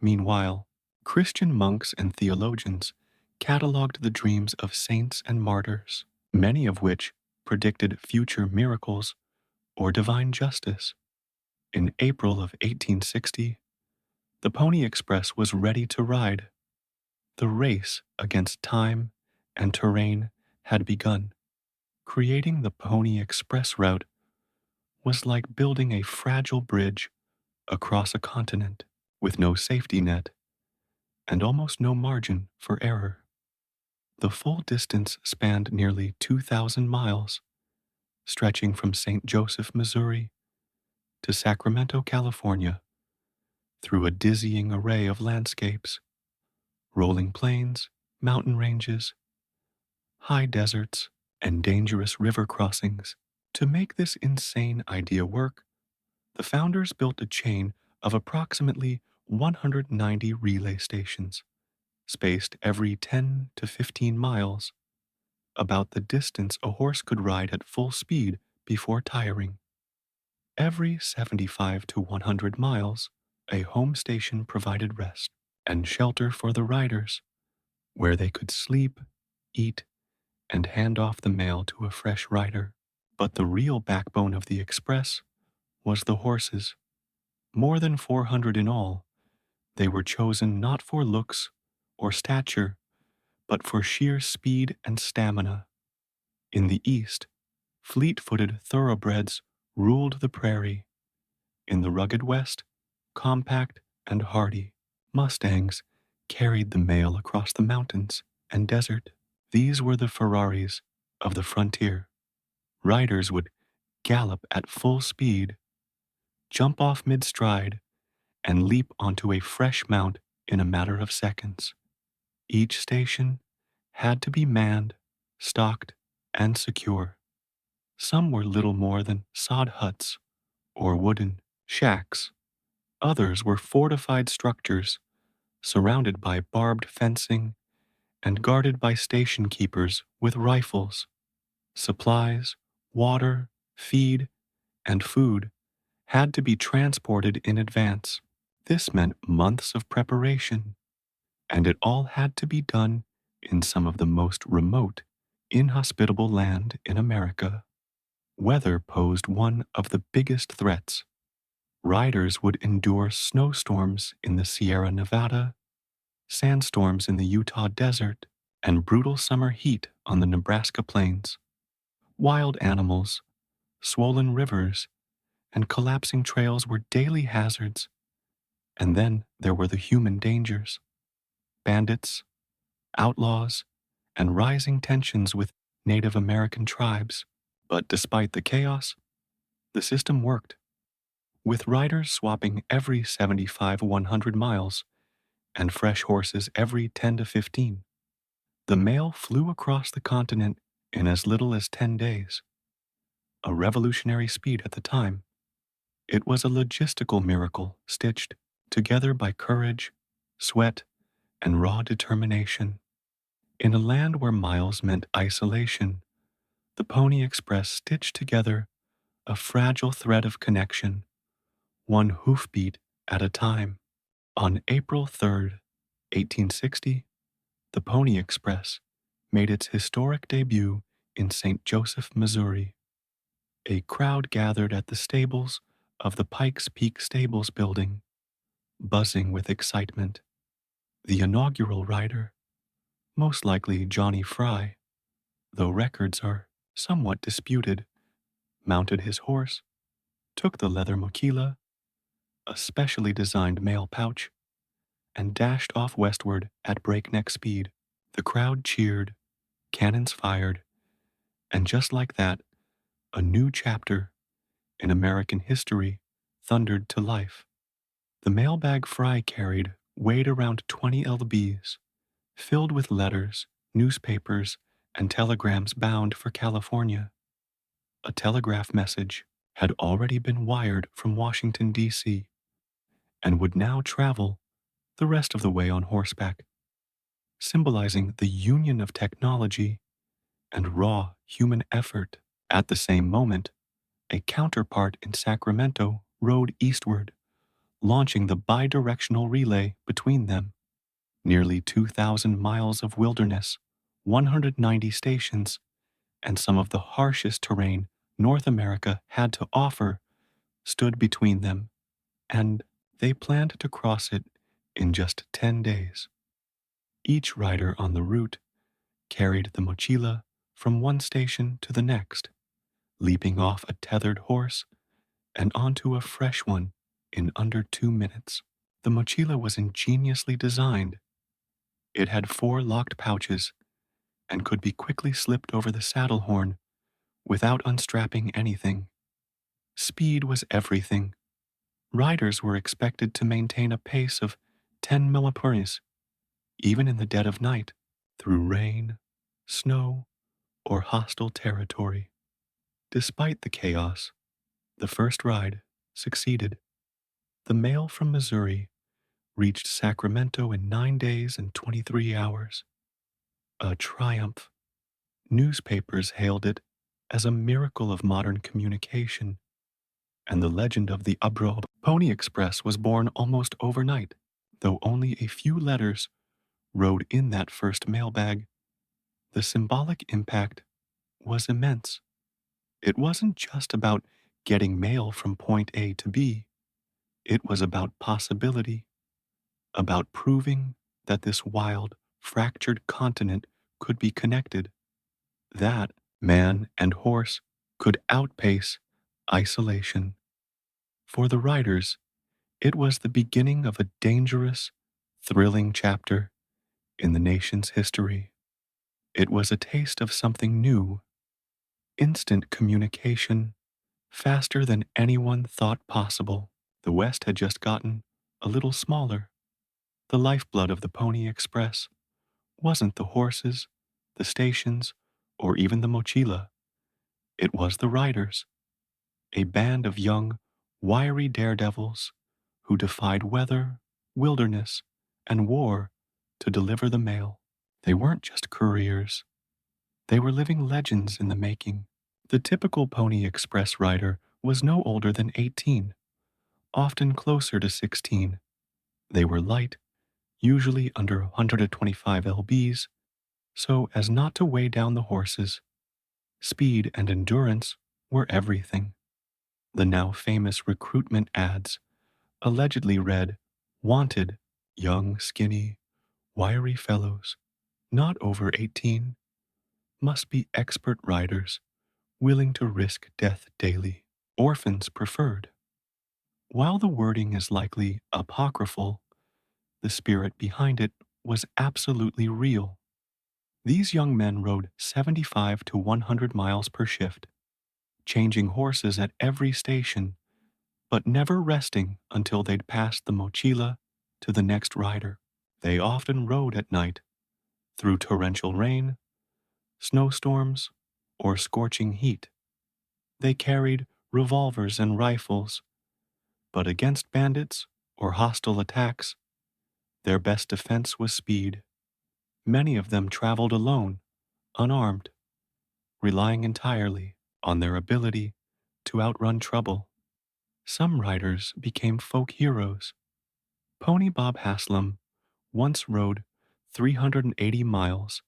Meanwhile, Christian monks and theologians cataloged the dreams of saints and martyrs, many of which predicted future miracles or divine justice. In April of 1860, the Pony Express was ready to ride. The race against time and terrain had begun. Creating the Pony Express route was like building a fragile bridge across a continent with no safety net and almost no margin for error. The full distance spanned nearly 2,000 miles, stretching from St. Joseph, Missouri to Sacramento, California, through a dizzying array of landscapes, rolling plains, mountain ranges, high deserts, and dangerous river crossings. To make this insane idea work, the founders built a chain of approximately 190 relay stations, spaced every 10 to 15 miles, about the distance a horse could ride at full speed before tiring. Every 75 to 100 miles, a home station provided rest and shelter for the riders, where they could sleep, eat, and hand off the mail to a fresh rider. But the real backbone of the express was the horses. More than 400 in all, they were chosen not for looks or stature, but for sheer speed and stamina. In the East, fleet-footed thoroughbreds ruled the prairie. In the rugged West, compact and hardy Mustangs carried the mail across the mountains and desert. These were the Ferraris of the frontier. Riders would gallop at full speed, jump off mid-stride, and leap onto a fresh mount in a matter of seconds. Each station had to be manned, stocked, and secure. Some were little more than sod huts or wooden shacks. Others were fortified structures surrounded by barbed fencing and guarded by station keepers with rifles. Supplies, water, feed, and food had to be transported in advance. This meant months of preparation, and it all had to be done in some of the most remote, inhospitable land in America. Weather posed one of the biggest threats. Riders would endure snowstorms in the Sierra Nevada, sandstorms in the Utah desert, and brutal summer heat on the Nebraska plains. Wild animals, swollen rivers, and collapsing trails were daily hazards. And then there were the human dangers: bandits, outlaws, and rising tensions with Native American tribes. But despite the chaos, the system worked. With riders swapping every 75 100 miles and fresh horses every 10 to 15, the mail flew across the continent in as little as 10 days, a revolutionary speed at the time. It was a logistical miracle stitched together by courage, sweat, and raw determination. In a land where miles meant isolation, the Pony Express stitched together a fragile thread of connection, one hoofbeat at a time. On April 3rd, 1860, the Pony Express made its historic debut in St. Joseph, Missouri. A crowd gathered at the stables of the Pikes Peak Stables building, buzzing with excitement. The inaugural rider, most likely Johnny Fry, though records are somewhat disputed, mounted his horse, took the leather mochila, a specially designed mail pouch, and dashed off westward at breakneck speed. The crowd cheered, cannons fired, and just like that, a new chapter in American history thundered to life. The mailbag Fry carried weighed around 20 lbs, filled with letters, newspapers, and telegrams bound for California. A telegraph message had already been wired from Washington, D.C., and would now travel the rest of the way on horseback, symbolizing the union of technology and raw human effort. At the same moment, a counterpart in Sacramento rode eastward, launching the bidirectional relay between them. Nearly 2,000 miles of wilderness, 190 stations, and some of the harshest terrain North America had to offer stood between them, and they planned to cross it in just 10 days. Each rider on the route carried the mochila from one station to the next, leaping off a tethered horse and onto a fresh one in under 2 minutes. The mochila was ingeniously designed. It had 4 locked pouches and could be quickly slipped over the saddle horn without unstrapping anything. Speed was everything. Riders were expected to maintain a pace of 10 miles, even in the dead of night, through rain, snow, or hostile territory. Despite the chaos, the first ride succeeded. The mail from Missouri reached Sacramento in 9 days and 23 hours. A triumph. Newspapers hailed it as a miracle of modern communication, and the legend of the Abro Pony Express was born almost overnight, though only a few letters rode in that first mailbag. The symbolic impact was immense. It wasn't just about getting mail from point A to B. It was about possibility, about proving that this wild, fractured continent could be connected, that man and horse could outpace isolation. For the riders, it was the beginning of a dangerous, thrilling chapter in the nation's history. It was a taste of something new, instant communication, faster than anyone thought possible. The West had just gotten a little smaller. The lifeblood of the Pony Express wasn't the horses, the stations, or even the mochila. It was the riders, a band of young, wiry daredevils who defied weather, wilderness, and war to deliver the mail. They weren't just couriers. They were living legends in the making. The typical Pony Express rider was no older than 18, often closer to 16. They were light, usually under 125 lbs, so as not to weigh down the horses. Speed and endurance were everything. The now famous recruitment ads allegedly read, "Wanted, young, skinny, wiry fellows, not over 18, must be expert riders, willing to risk death daily. Orphans preferred." While the wording is likely apocryphal, the spirit behind it was absolutely real. These young men rode 75 to 100 miles per shift, changing horses at every station, but never resting until they'd passed the mochila to the next rider. They often rode at night, through torrential rain, snowstorms, or scorching heat. They carried revolvers and rifles, but against bandits or hostile attacks, their best defense was speed. Many of them traveled alone, unarmed, relying entirely on their ability to outrun trouble. Some riders became folk heroes. Pony Bob Haslam once rode 380 miles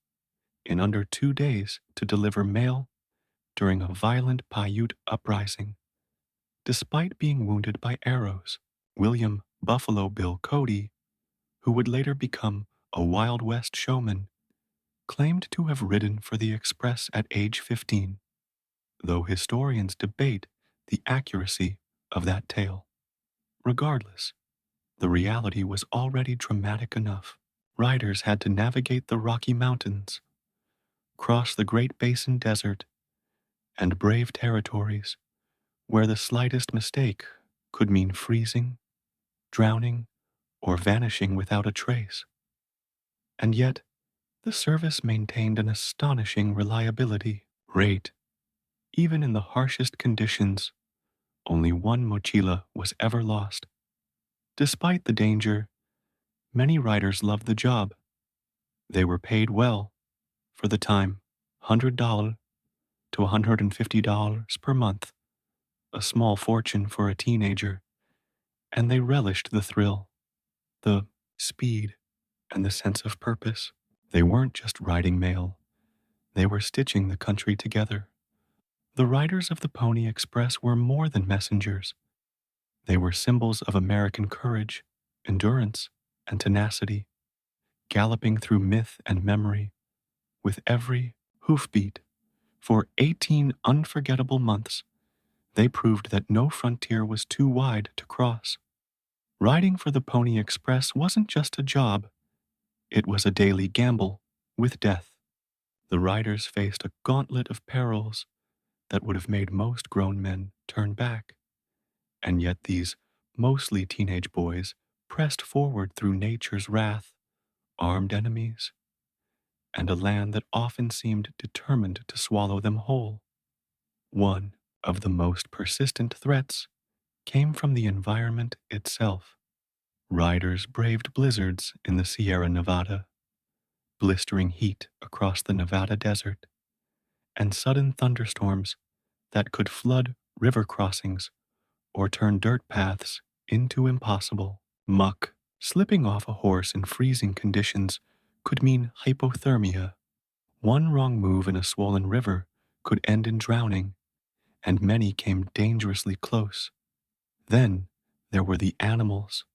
in under 2 days to deliver mail during a violent Paiute uprising. Despite being wounded by arrows, William Buffalo Bill Cody, who would later become a Wild West showman, claimed to have ridden for the Express at age 15, though historians debate the accuracy of that tale. Regardless, the reality was already dramatic enough. Riders had to navigate the Rocky Mountains, cross the Great Basin Desert, and brave territories where the slightest mistake could mean freezing, drowning, or vanishing without a trace. And yet, the service maintained an astonishing reliability rate. Even in the harshest conditions, only one mochila was ever lost. Despite the danger, many riders loved the job. They were paid well for the time, $100 to $150 per month, a small fortune for a teenager, and they relished the thrill, the speed, and the sense of purpose. They weren't just riding mail, they were stitching the country together. The riders of the Pony Express were more than messengers. They were symbols of American courage, endurance, and tenacity, galloping through myth and memory with every hoofbeat For 18 unforgettable months, they proved that no frontier was too wide to cross. Riding for the Pony Express wasn't just a job, it was a daily gamble with death. The riders faced a gauntlet of perils that would have made most grown men turn back. And yet these mostly teenage boys pressed forward through nature's wrath, armed enemies, and a land that often seemed determined to swallow them whole. One of the most persistent threats came from the environment itself. Riders braved blizzards in the Sierra Nevada, blistering heat across the Nevada desert, and sudden thunderstorms that could flood river crossings or turn dirt paths into impossible muck. Slipping off a horse in freezing conditions could mean hypothermia. One wrong move in a swollen river could end in drowning, and many came dangerously close. Then there were the animals.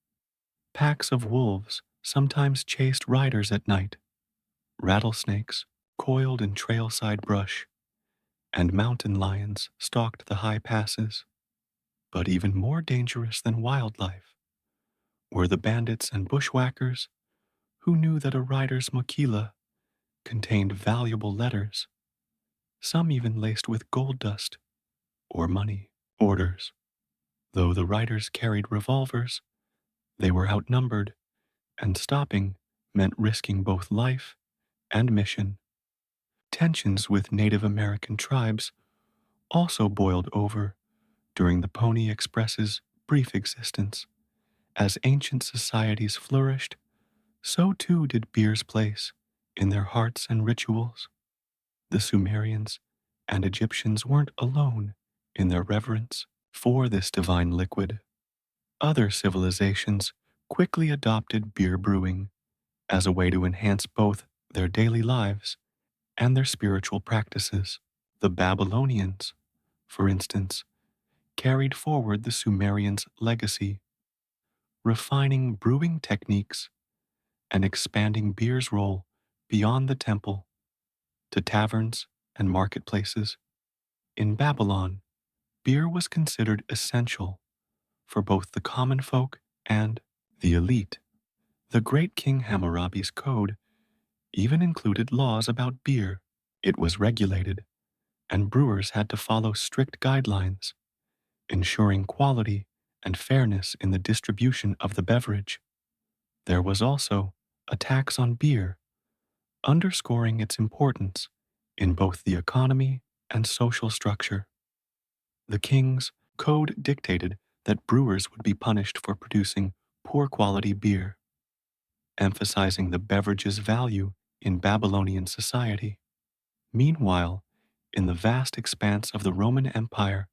Packs of wolves sometimes chased riders at night. Rattlesnakes coiled in trailside brush, and mountain lions stalked the high passes. But even more dangerous than wildlife were the bandits and bushwhackers who knew that a rider's mochila contained valuable letters, some even laced with gold dust or money orders. Though the riders carried revolvers, they were outnumbered, and stopping meant risking both life and mission. Tensions with Native American tribes also boiled over during the Pony Express's brief existence. As ancient societies flourished, so too did beer's place in their hearts and rituals. The Sumerians and Egyptians weren't alone in their reverence for this divine liquid. Other civilizations quickly adopted beer brewing as a way to enhance both their daily lives and their spiritual practices. The Babylonians, for instance, carried forward the Sumerians' legacy, refining brewing techniques and expanding beer's role beyond the temple to taverns and marketplaces. In Babylon, beer was considered essential for both the common folk and the elite. The great King Hammurabi's code even included laws about beer. It was regulated, and brewers had to follow strict guidelines, ensuring quality and fairness in the distribution of the beverage. There was also a tax on beer, underscoring its importance in both the economy and social structure. The king's code dictated that brewers would be punished for producing poor quality beer, emphasizing the beverage's value in Babylonian society. Meanwhile, in the vast expanse of the Roman Empire,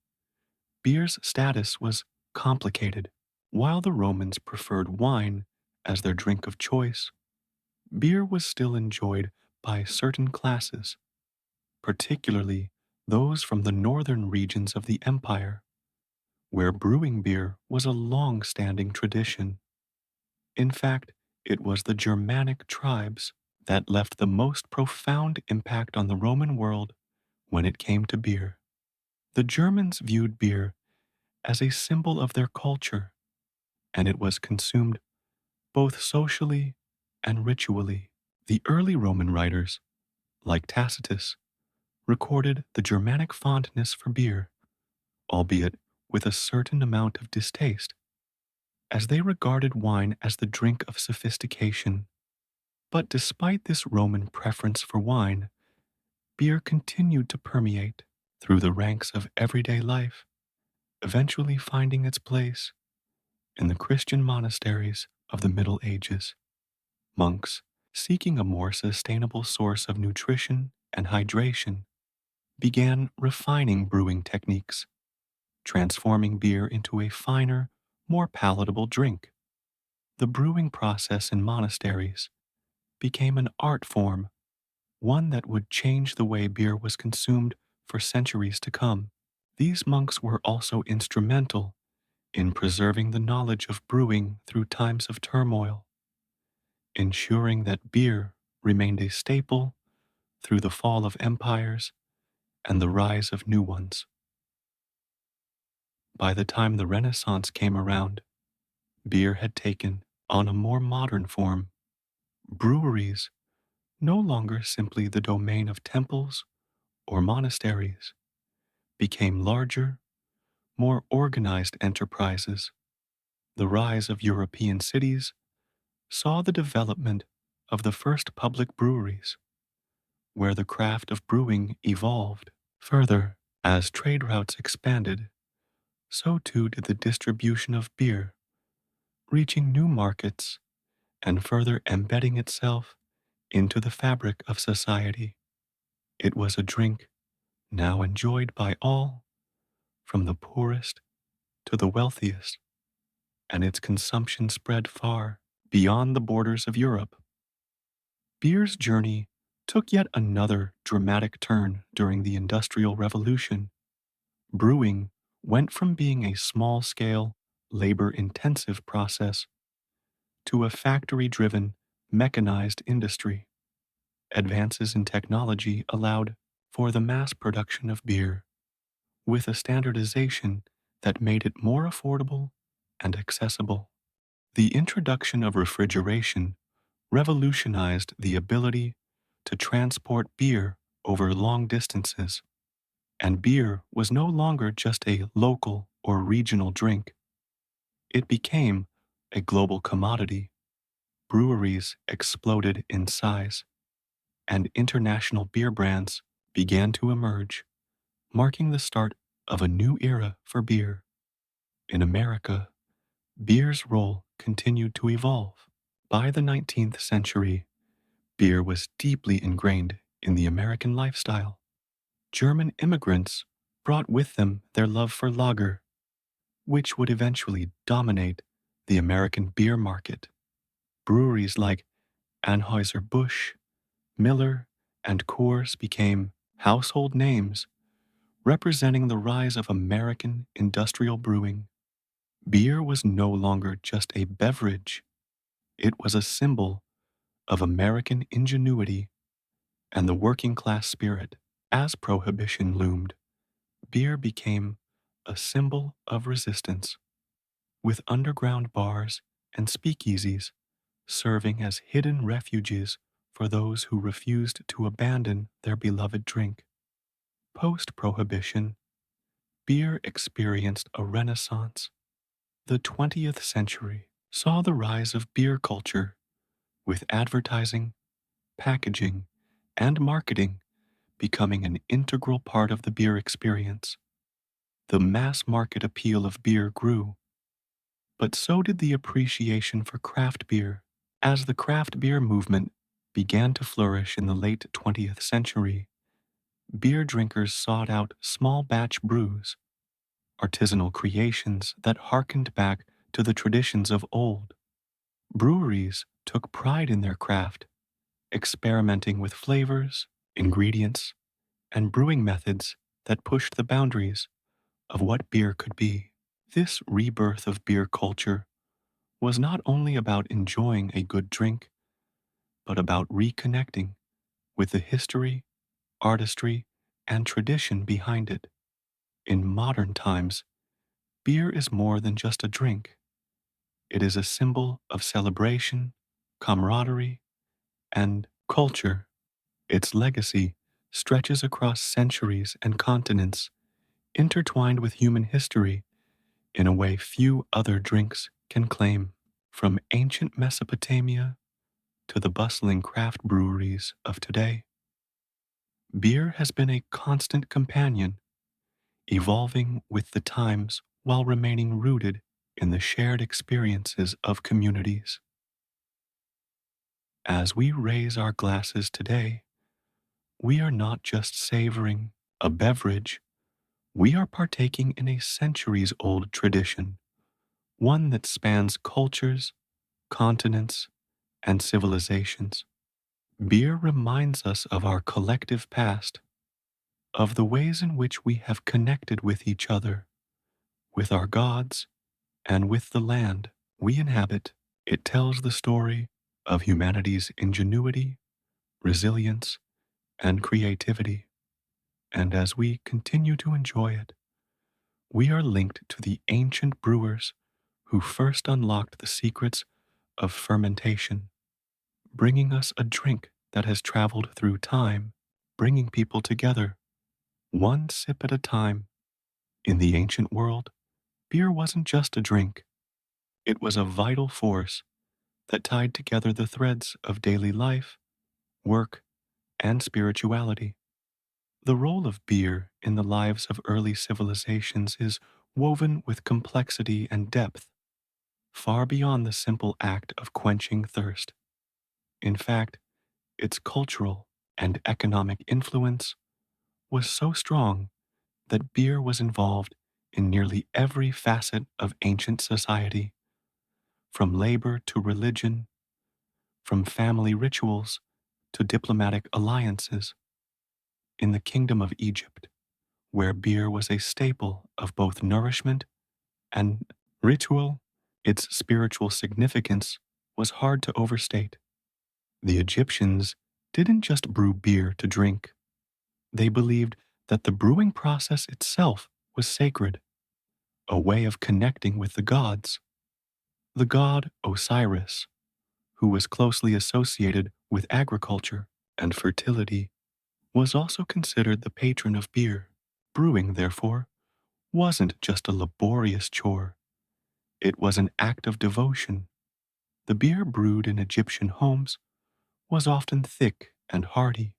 beer's status was complicated. While the Romans preferred wine as their drink of choice, beer was still enjoyed by certain classes, particularly those from the northern regions of the empire, where brewing beer was a long-standing tradition. In fact, it was the Germanic tribes that left the most profound impact on the Roman world when it came to beer. The Germans viewed beer as a symbol of their culture, and it was consumed both socially and ritually. The early Roman writers, like Tacitus, recorded the Germanic fondness for beer, albeit with a certain amount of distaste, as they regarded wine as the drink of sophistication. But despite this Roman preference for wine, beer continued to permeate through the ranks of everyday life, eventually finding its place in the Christian monasteries of the Middle Ages. Monks, seeking a more sustainable source of nutrition and hydration, began refining brewing techniques, transforming beer into a finer, more palatable drink. The brewing process in monasteries became an art form, one that would change the way beer was consumed for centuries to come. These monks were also instrumental in preserving the knowledge of brewing through times of turmoil, ensuring that beer remained a staple through the fall of empires and the rise of new ones. By the time the Renaissance came around, beer had taken on a more modern form. Breweries, no longer simply the domain of temples or monasteries, became larger, more organized enterprises. The rise of European cities saw the development of the first public breweries, where the craft of brewing evolved. Further, as trade routes expanded, so too did the distribution of beer, reaching new markets and further embedding itself into the fabric of society. It was a drink now enjoyed by all, from the poorest to the wealthiest, and its consumption spread far beyond the borders of Europe. Beer's journey took yet another dramatic turn during the Industrial Revolution. Brewing went from being a small scale, labor intensive process to a factory driven, mechanized industry. Advances in technology allowed for the mass production of beer, with a standardization that made it more affordable and accessible. The introduction of refrigeration revolutionized the ability to transport beer over long distances, and beer was no longer just a local or regional drink. It became a global commodity. Breweries exploded in size, and international beer brands began to emerge, marking the start of a new era for beer. In America, beer's role continued to evolve. By the 19th century, beer was deeply ingrained in the American lifestyle. German immigrants brought with them their love for lager, which would eventually dominate the American beer market. Breweries like Anheuser-Busch, Miller, and Coors became household names representing the rise of American industrial brewing. Beer was no longer just a beverage, it was a symbol of American ingenuity and the working class spirit. As Prohibition loomed, beer became a symbol of resistance, with underground bars and speakeasies serving as hidden refuges for those who refused to abandon their beloved drink. Post Prohibition, beer experienced a renaissance. The 20th century saw the rise of beer culture, with advertising, packaging, and marketing becoming an integral part of the beer experience. The mass market appeal of beer grew, but so did the appreciation for craft beer. As the craft beer movement began to flourish in the late 20th century, beer drinkers sought out small batch brews, artisanal creations that harkened back to the traditions of old. Breweries took pride in their craft, experimenting with flavors, ingredients, and brewing methods that pushed the boundaries of what beer could be. This rebirth of beer culture was not only about enjoying a good drink, but about reconnecting with the history, artistry, and tradition behind it. In modern times, beer is more than just a drink. It is a symbol of celebration, camaraderie, and culture. Its legacy stretches across centuries and continents, intertwined with human history in a way few other drinks can claim. From ancient Mesopotamia to the bustling craft breweries of today, beer has been a constant companion, evolving with the times while remaining rooted in the shared experiences of communities. As we raise our glasses today, we are not just savoring a beverage, we are partaking in a centuries old tradition, one that spans cultures, continents, and civilizations. Beer reminds us of our collective past, of the ways in which we have connected with each other, with our gods, and with the land we inhabit. It tells the story of humanity's ingenuity, resilience, and creativity. And as we continue to enjoy it, we are linked to the ancient brewers who first unlocked the secrets of fermentation, bringing us a drink that has traveled through time, bringing people together, one sip at a time. In the ancient world, beer wasn't just a drink, it was a vital force that tied together the threads of daily life, work, and spirituality. The role of beer in the lives of early civilizations is woven with complexity and depth, far beyond the simple act of quenching thirst. In fact, its cultural and economic influence was so strong that beer was involved in nearly every facet of ancient society, from labor to religion, from family rituals to diplomatic alliances. In the Kingdom of Egypt, where beer was a staple of both nourishment and ritual, its spiritual significance was hard to overstate. The Egyptians didn't just brew beer to drink, they believed that the brewing process itself was sacred, a way of connecting with the gods. The god Osiris, who was closely associated with agriculture and fertility, was also considered the patron of beer. Brewing, therefore, wasn't just a laborious chore, it was an act of devotion. The beer brewed in Egyptian homes was often thick and hearty,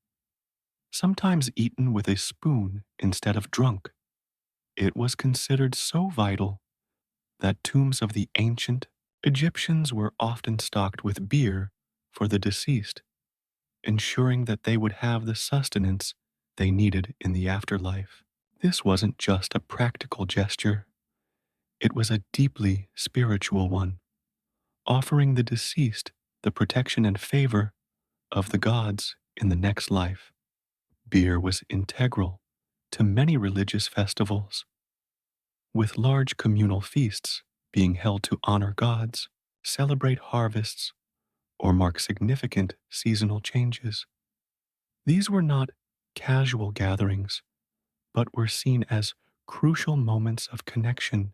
sometimes eaten with a spoon instead of drunk. It was considered so vital that tombs of the ancient Egyptians were often stocked with beer for the deceased, ensuring that they would have the sustenance they needed in the afterlife. This wasn't just a practical gesture, it was a deeply spiritual one, offering the deceased the protection and favor of the gods in the next life. Beer was integral to many religious festivals, with large communal feasts being held to honor gods, celebrate harvests, or mark significant seasonal changes. These were not casual gatherings, but were seen as crucial moments of connection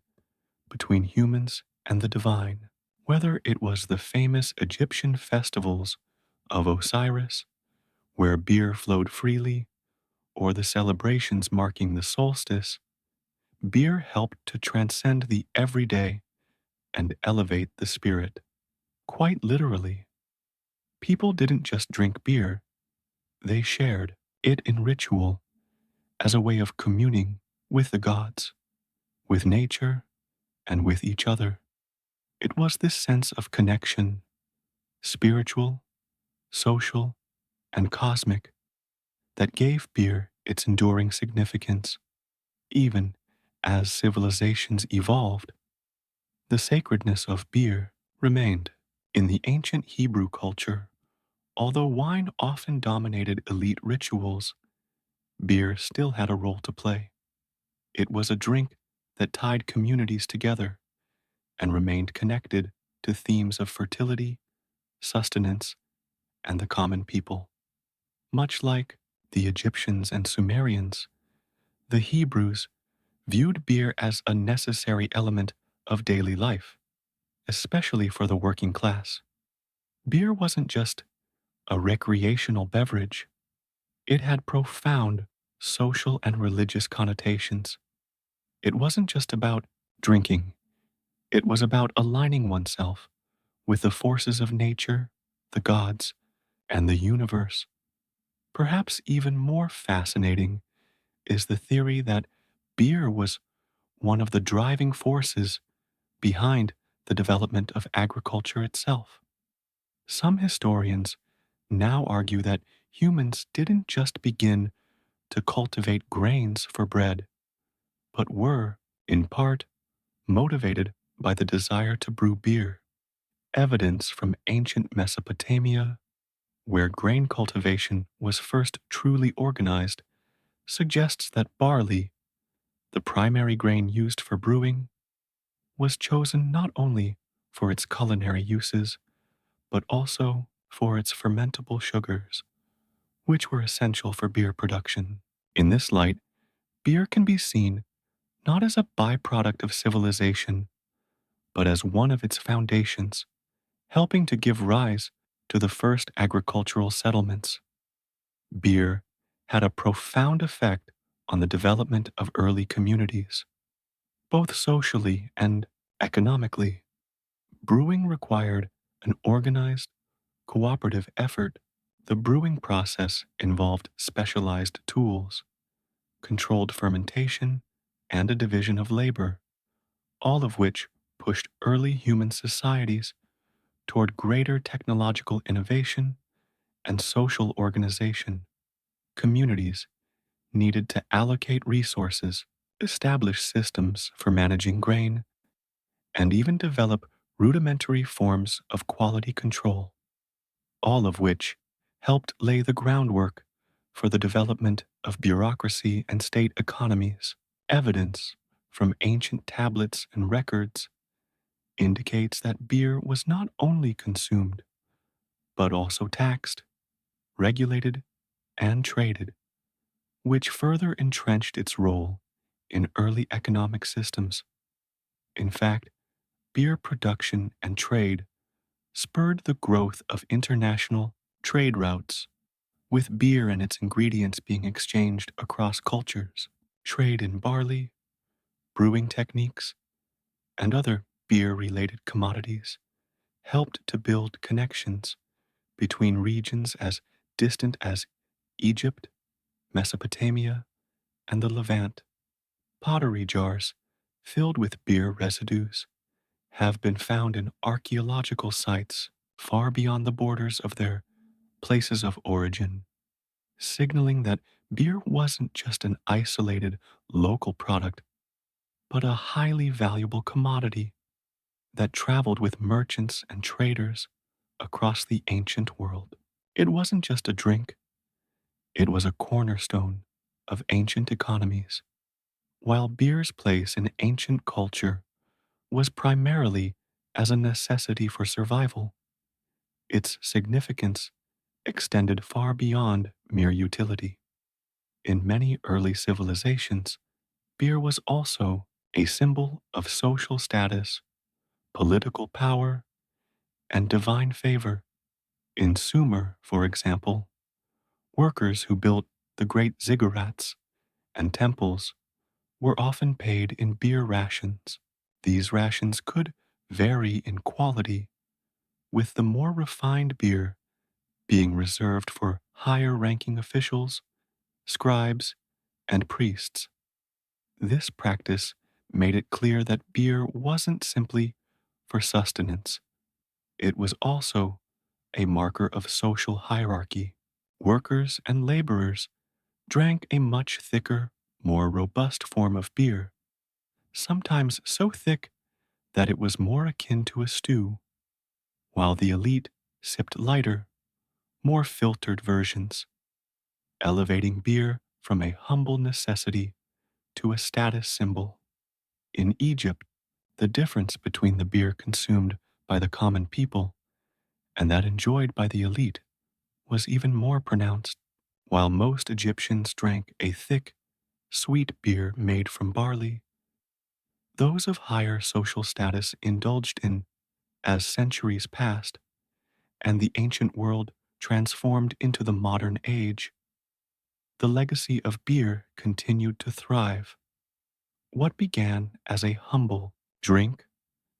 between humans and the divine. Whether it was the famous Egyptian festivals of Osiris, where beer flowed freely, or the celebrations marking the solstice, beer helped to transcend the everyday and elevate the spirit. Quite literally, people didn't just drink beer, they shared it in ritual as a way of communing with the gods, with nature, and with each other. It was this sense of connection, spiritual, social, and cosmic, that gave beer its enduring significance. Even as civilizations evolved, the sacredness of beer remained. In the ancient Hebrew culture, although wine often dominated elite rituals, beer still had a role to play. It was a drink that tied communities together and remained connected to themes of fertility, sustenance, and the common people. Much like the Egyptians and Sumerians, the Hebrews viewed beer as a necessary element of daily life, especially for the working class. Beer wasn't just a recreational beverage, it had profound social and religious connotations. It wasn't just about drinking, it was about aligning oneself with the forces of nature, the gods, and the universe. Perhaps even more fascinating is the theory that beer was one of the driving forces behind the development of agriculture itself. Some historians now argue that humans didn't just begin to cultivate grains for bread, but were, in part, motivated by the desire to brew beer. Evidence from ancient Mesopotamia, where grain cultivation was first truly organized, suggests that barley, the primary grain used for brewing, was chosen not only for its culinary uses, but also for its fermentable sugars, which were essential for beer production. In this light, beer can be seen not as a byproduct of civilization, but as one of its foundations, helping to give rise to the first agricultural settlements. Beer had a profound effect on the development of early communities, both socially and economically. Brewing required an organized, cooperative effort. The brewing process involved specialized tools, controlled fermentation, and a division of labor, all of which pushed early human societies toward greater technological innovation and social organization. Communities needed to allocate resources, establish systems for managing grain, and even develop rudimentary forms of quality control, all of which helped lay the groundwork for the development of bureaucracy and state economies. Evidence from ancient tablets and records indicates that beer was not only consumed, but also taxed, regulated, and traded, which further entrenched its role in early economic systems. In fact, beer production and trade spurred the growth of international trade routes, with beer and its ingredients being exchanged across cultures. Trade in barley, brewing techniques, and other beer related commodities helped to build connections between regions as distant as Egypt, Mesopotamia, and the Levant. Pottery jars filled with beer residues have been found in archaeological sites far beyond the borders of their places of origin, signaling that beer wasn't just an isolated local product, but a highly valuable commodity that traveled with merchants and traders across the ancient world. It wasn't just a drink, it was a cornerstone of ancient economies. While beer's place in ancient culture was primarily as a necessity for survival, its significance extended far beyond mere utility. In many early civilizations, beer was also a symbol of social status, political power, and divine favor. In Sumer, for example, workers who built the great ziggurats and temples were often paid in beer rations. These rations could vary in quality, with the more refined beer being reserved for higher ranking officials, scribes, and priests. This practice made it clear that beer wasn't simply for sustenance, it was also a marker of social hierarchy. Workers and laborers drank a much thicker, more robust form of beer, sometimes so thick that it was more akin to a stew, while the elite sipped lighter, more filtered versions, elevating beer from a humble necessity to a status symbol. In Egypt, the difference between the beer consumed by the common people and that enjoyed by the elite was even more pronounced. While most Egyptians drank a thick, sweet beer made from barley, those of higher social status indulged in, as centuries passed, and the ancient world transformed into the modern age, the legacy of beer continued to thrive. What began as a humble drink,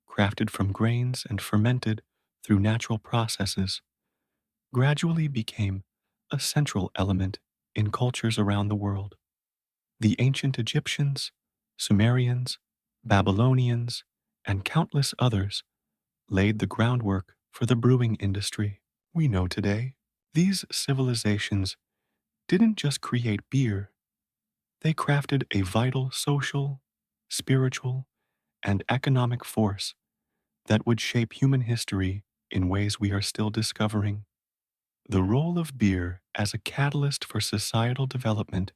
crafted from grains and fermented through natural processes, gradually became a central element in cultures around the world. The ancient Egyptians, Sumerians, Babylonians, and countless others laid the groundwork for the brewing industry we know today. These civilizations didn't just create beer, they crafted a vital social, spiritual, and economic force that would shape human history in ways we are still discovering. The role of beer as a catalyst for societal development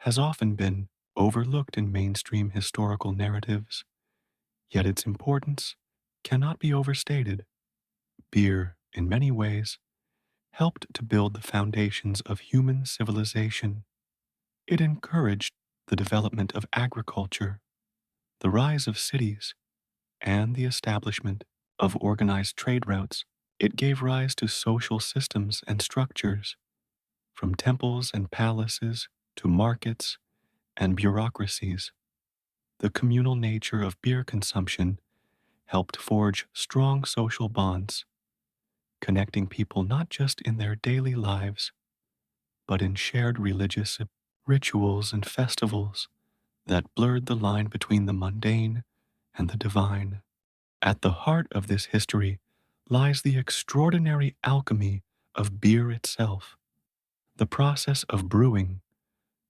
has often been overlooked in mainstream historical narratives, yet its importance cannot be overstated. Beer, in many ways, helped to build the foundations of human civilization. It encouraged the development of agriculture, the rise of cities, and the establishment of organized trade routes. It gave rise to social systems and structures, from temples and palaces to markets and bureaucracies. The communal nature of beer consumption helped forge strong social bonds, connecting people not just in their daily lives, but in shared religious rituals and festivals that blurred the line between the mundane and the divine. At the heart of this history lies the extraordinary alchemy of beer itself, the process of brewing,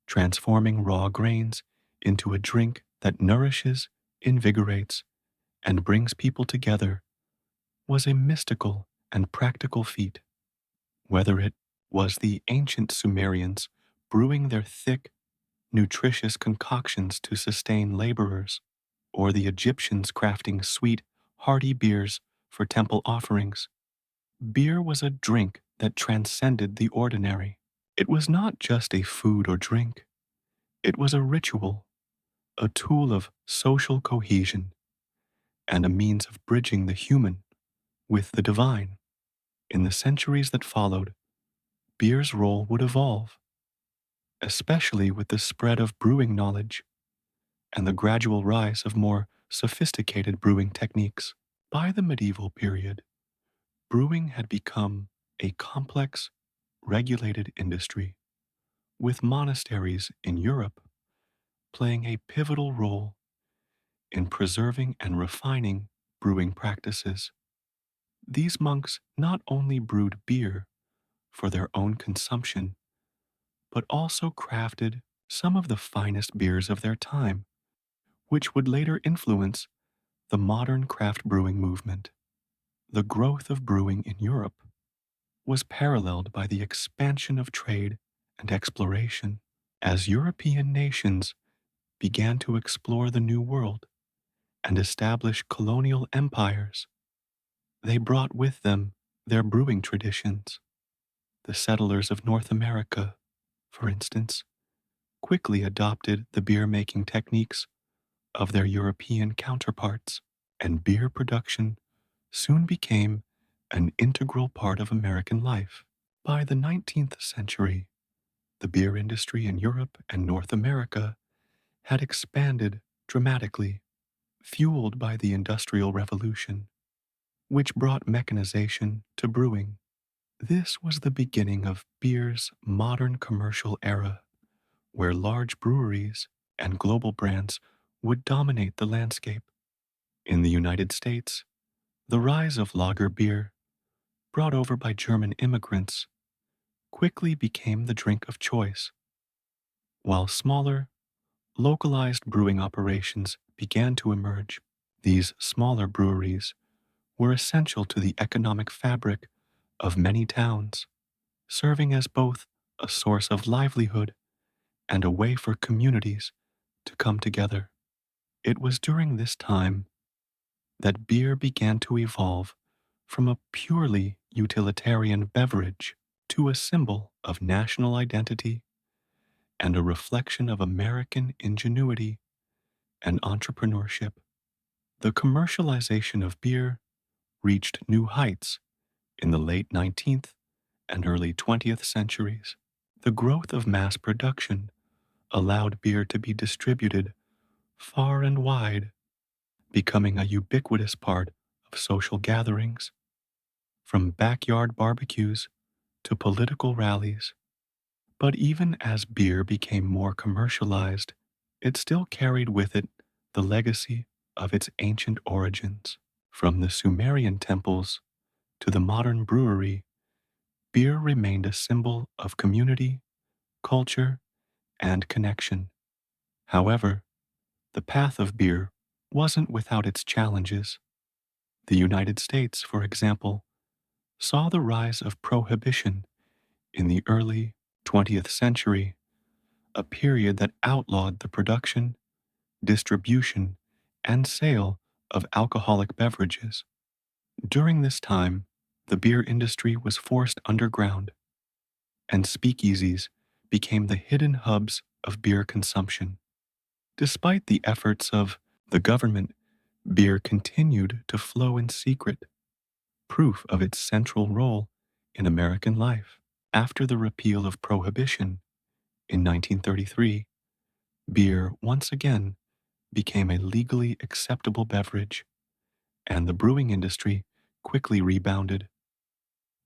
transforming raw grains into a drink that nourishes, invigorates, and brings people together, was a mystical and practical feat. Whether it was the ancient Sumerians brewing their thick, nutritious concoctions to sustain laborers, or the Egyptians crafting sweet, hearty beers for temple offerings, beer was a drink that transcended the ordinary. It was not just a food or drink, it was a ritual, a tool of social cohesion, and a means of bridging the human with the divine. In the centuries that followed, beer's role would evolve, especially with the spread of brewing knowledge and the gradual rise of more sophisticated brewing techniques. By the medieval period, brewing had become a complex, regulated industry, with monasteries in Europe playing a pivotal role in preserving and refining brewing practices. These monks not only brewed beer for their own consumption, but also crafted some of the finest beers of their time, which would later influence the modern craft brewing movement. The growth of brewing in Europe was paralleled by the expansion of trade and exploration. As European nations began to explore the New World and establish colonial empires, they brought with them their brewing traditions. The settlers of North America, for instance, quickly adopted the beer making techniques of their European counterparts, and beer production soon became an integral part of American life. By the 19th century, the beer industry in Europe and North America had expanded dramatically, fueled by the Industrial Revolution, which brought mechanization to brewing. This was the beginning of beer's modern commercial era, where large breweries and global brands would dominate the landscape. In the United States, the rise of lager beer, brought over by German immigrants, quickly became the drink of choice, while smaller, localized brewing operations began to emerge. These smaller breweries were essential to the economic fabric of many towns, serving as both a source of livelihood and a way for communities to come together. It was during this time that beer began to evolve from a purely utilitarian beverage to a symbol of national identity and a reflection of American ingenuity and entrepreneurship. The commercialization of beer reached new heights in the late 19th and early 20th centuries. The growth of mass production allowed beer to be distributed far and wide, becoming a ubiquitous part of social gatherings, from backyard barbecues to political rallies. But even as beer became more commercialized, it still carried with it the legacy of its ancient origins. From the Sumerian temples to the modern brewery, beer remained a symbol of community, culture, and connection. However, the path of beer wasn't without its challenges. The United States, for example, saw the rise of prohibition in the early 20th century, a period that outlawed the production, distribution, and sale of alcoholic beverages. During this time, the beer industry was forced underground, and speakeasies became the hidden hubs of beer consumption. Despite the efforts of the government, beer continued to flow in secret, proof of its central role in American life. After the repeal of Prohibition in 1933, beer once again became a legally acceptable beverage, and the brewing industry quickly rebounded.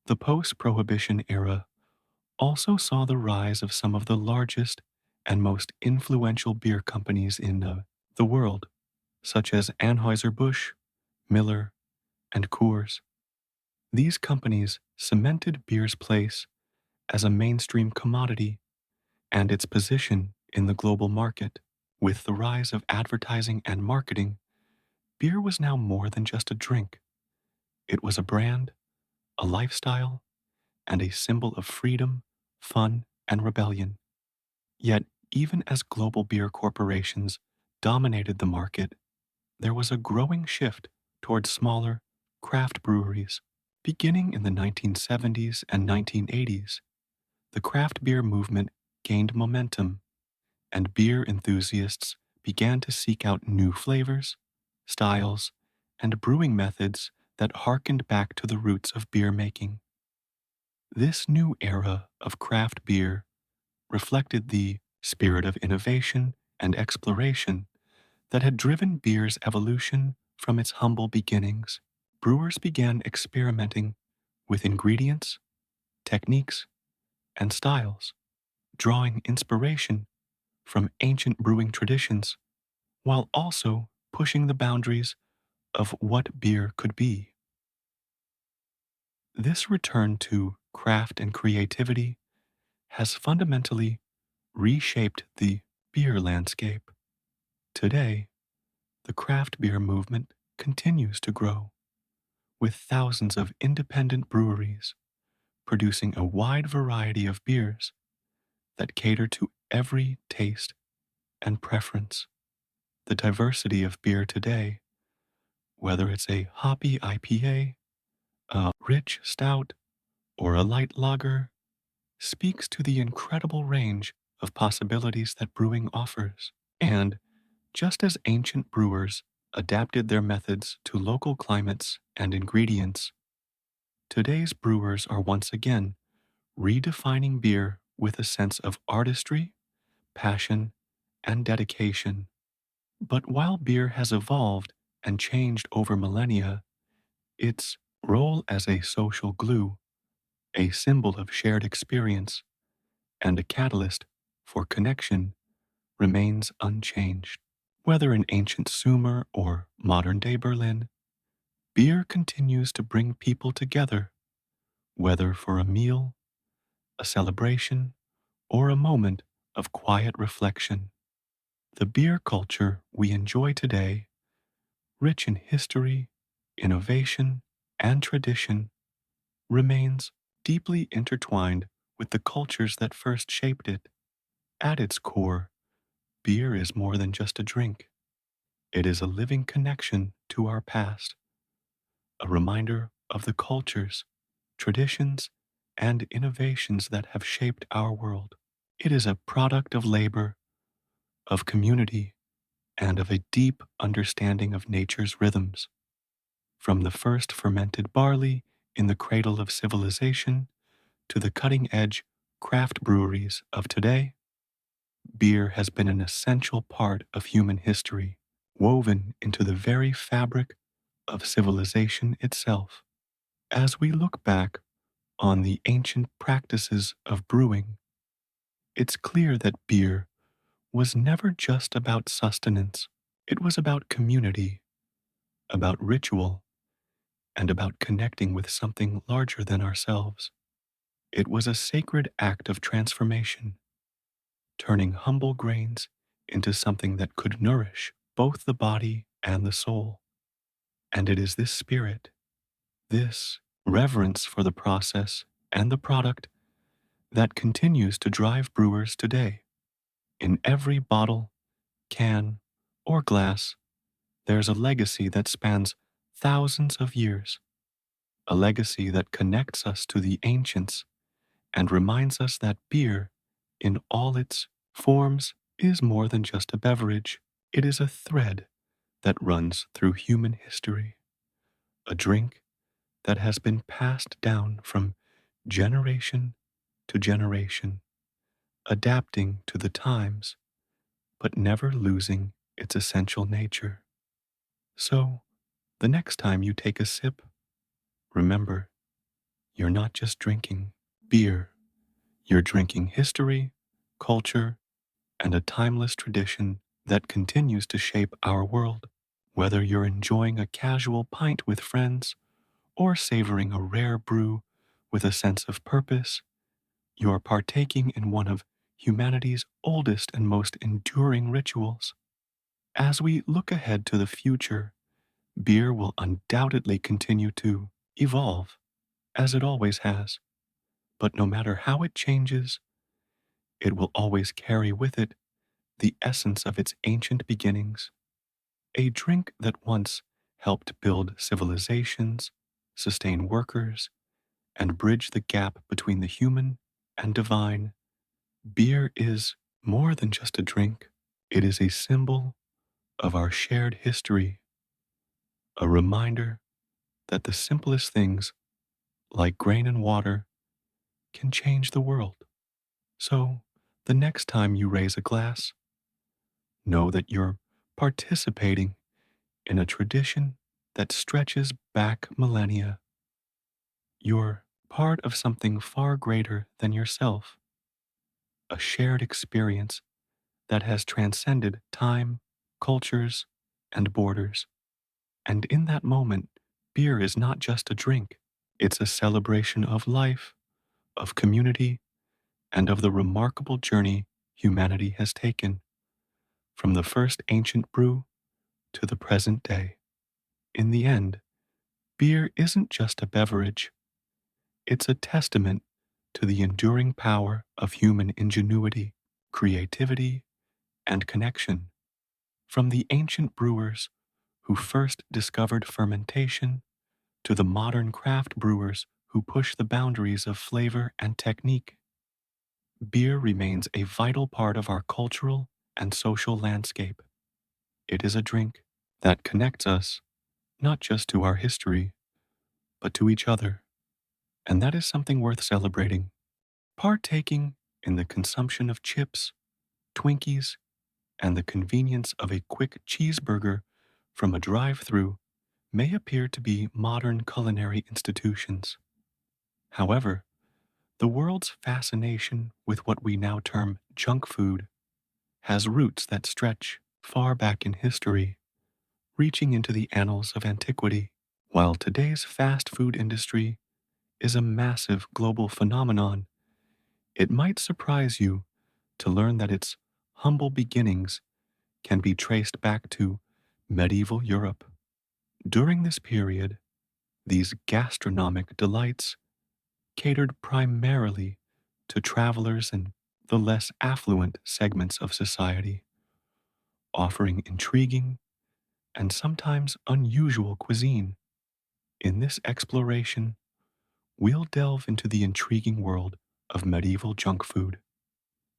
The post Prohibition era also saw the rise of some of the largest and most influential beer companies in the world, such as Anheuser-Busch, Miller, and Coors. These companies cemented beer's place as a mainstream commodity and its position in the global market. With the rise of advertising and marketing, beer was now more than just a drink. It was a brand, a lifestyle, and a symbol of freedom, fun, and rebellion. Yet, even as global beer corporations dominated the market, there was a growing shift towards smaller, craft breweries. Beginning in the 1970s and 1980s, the craft beer movement gained momentum, and beer enthusiasts began to seek out new flavors, styles, and brewing methods that harkened back to the roots of beer making. This new era of craft beer reflected the spirit of innovation and exploration that had driven beer's evolution from its humble beginnings. Brewers began experimenting with ingredients, techniques, and styles, drawing inspiration from ancient brewing traditions while also pushing the boundaries of what beer could be. This return to craft and creativity has fundamentally reshaped the beer landscape. Today, the craft beer movement continues to grow, with thousands of independent breweries producing a wide variety of beers that cater to every taste and preference. The diversity of beer today, whether it's a hoppy IPA, a rich stout, or a light lager, speaks to the incredible range of possibilities that brewing offers. And just as ancient brewers adapted their methods to local climates and ingredients, today's brewers are once again redefining beer with a sense of artistry, passion, and dedication. But while beer has evolved and changed over millennia, its role as a social glue, a symbol of shared experience, and a catalyst for connection remains unchanged. Whether in ancient Sumer or modern day Berlin, beer continues to bring people together, whether for a meal, a celebration, or a moment of quiet reflection. The beer culture we enjoy today, rich in history, innovation, and tradition, remains deeply intertwined with the cultures that first shaped it. At its core, beer is more than just a drink. It is a living connection to our past, a reminder of the cultures, traditions, and innovations that have shaped our world. It is a product of labor, of community, and of a deep understanding of nature's rhythms. From the first fermented barley in the cradle of civilization to the cutting edge craft breweries of today, beer has been an essential part of human history, woven into the very fabric of civilization itself. As we look back on the ancient practices of brewing, it's clear that beer was never just about sustenance. It was about community, about ritual, and about connecting with something larger than ourselves. It was a sacred act of transformation, turning humble grains into something that could nourish both the body and the soul. And it is this spirit, this reverence for the process and the product that continues to drive brewers today. In every bottle, can, or glass, there's a legacy that spans thousands of years, a legacy that connects us to the ancients and reminds us that beer in all its forms, is more than just a beverage. It is a thread that runs through human history, a drink that has been passed down from generation to generation, adapting to the times, but never losing its essential nature. So, the next time you take a sip, remember, you're not just drinking beer, you're drinking history, culture, and a timeless tradition that continues to shape our world. Whether you're enjoying a casual pint with friends or savoring a rare brew with a sense of purpose, you're partaking in one of humanity's oldest and most enduring rituals. As we look ahead to the future, beer will undoubtedly continue to evolve, as it always has. But no matter how it changes, it will always carry with it the essence of its ancient beginnings, a drink that once helped build civilizations, sustain workers, and bridge the gap between the human and divine. Beer is more than just a drink. It is a symbol of our shared history, a reminder that the simplest things, like grain and water, can change the world. So, the next time you raise a glass, know that you're participating in a tradition that stretches back millennia. You're part of something far greater than yourself, a shared experience that has transcended time, cultures, and borders. And in that moment, beer is not just a drink, it's a celebration of life, of community, and of the remarkable journey humanity has taken, from the first ancient brew to the present day. In the end, beer isn't just a beverage, it's a testament to the enduring power of human ingenuity, creativity, and connection. From the ancient brewers who first discovered fermentation to the modern craft brewers who push the boundaries of flavor and technique, beer remains a vital part of our cultural and social landscape. It is a drink that connects us not just to our history, but to each other. And that is something worth celebrating. Partaking in the consumption of chips, Twinkies, and the convenience of a quick cheeseburger from a drive through may appear to be modern culinary institutions. However, the world's fascination with what we now term junk food has roots that stretch far back in history, reaching into the annals of antiquity. While today's fast food industry is a massive global phenomenon, it might surprise you to learn that its humble beginnings can be traced back to medieval Europe. During this period, these gastronomic delights catered primarily to travelers and the less affluent segments of society, offering intriguing and sometimes unusual cuisine. In this exploration, we'll delve into the intriguing world of medieval junk food,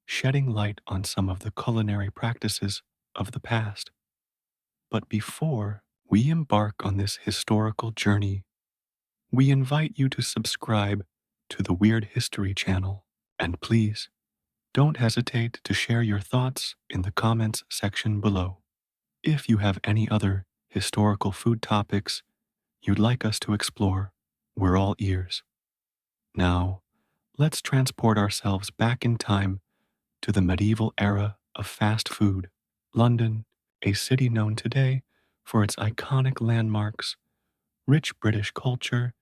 shedding light on some of the culinary practices of the past. But before we embark on this historical journey, we invite you to subscribe to the Weird History channel. And please, don't hesitate to share your thoughts in the comments section below. If you have any other historical food topics you'd like us to explore, we're all ears. Now, let's transport ourselves back in time to the medieval era of fast food. London, a city known today for its iconic landmarks, rich British culture,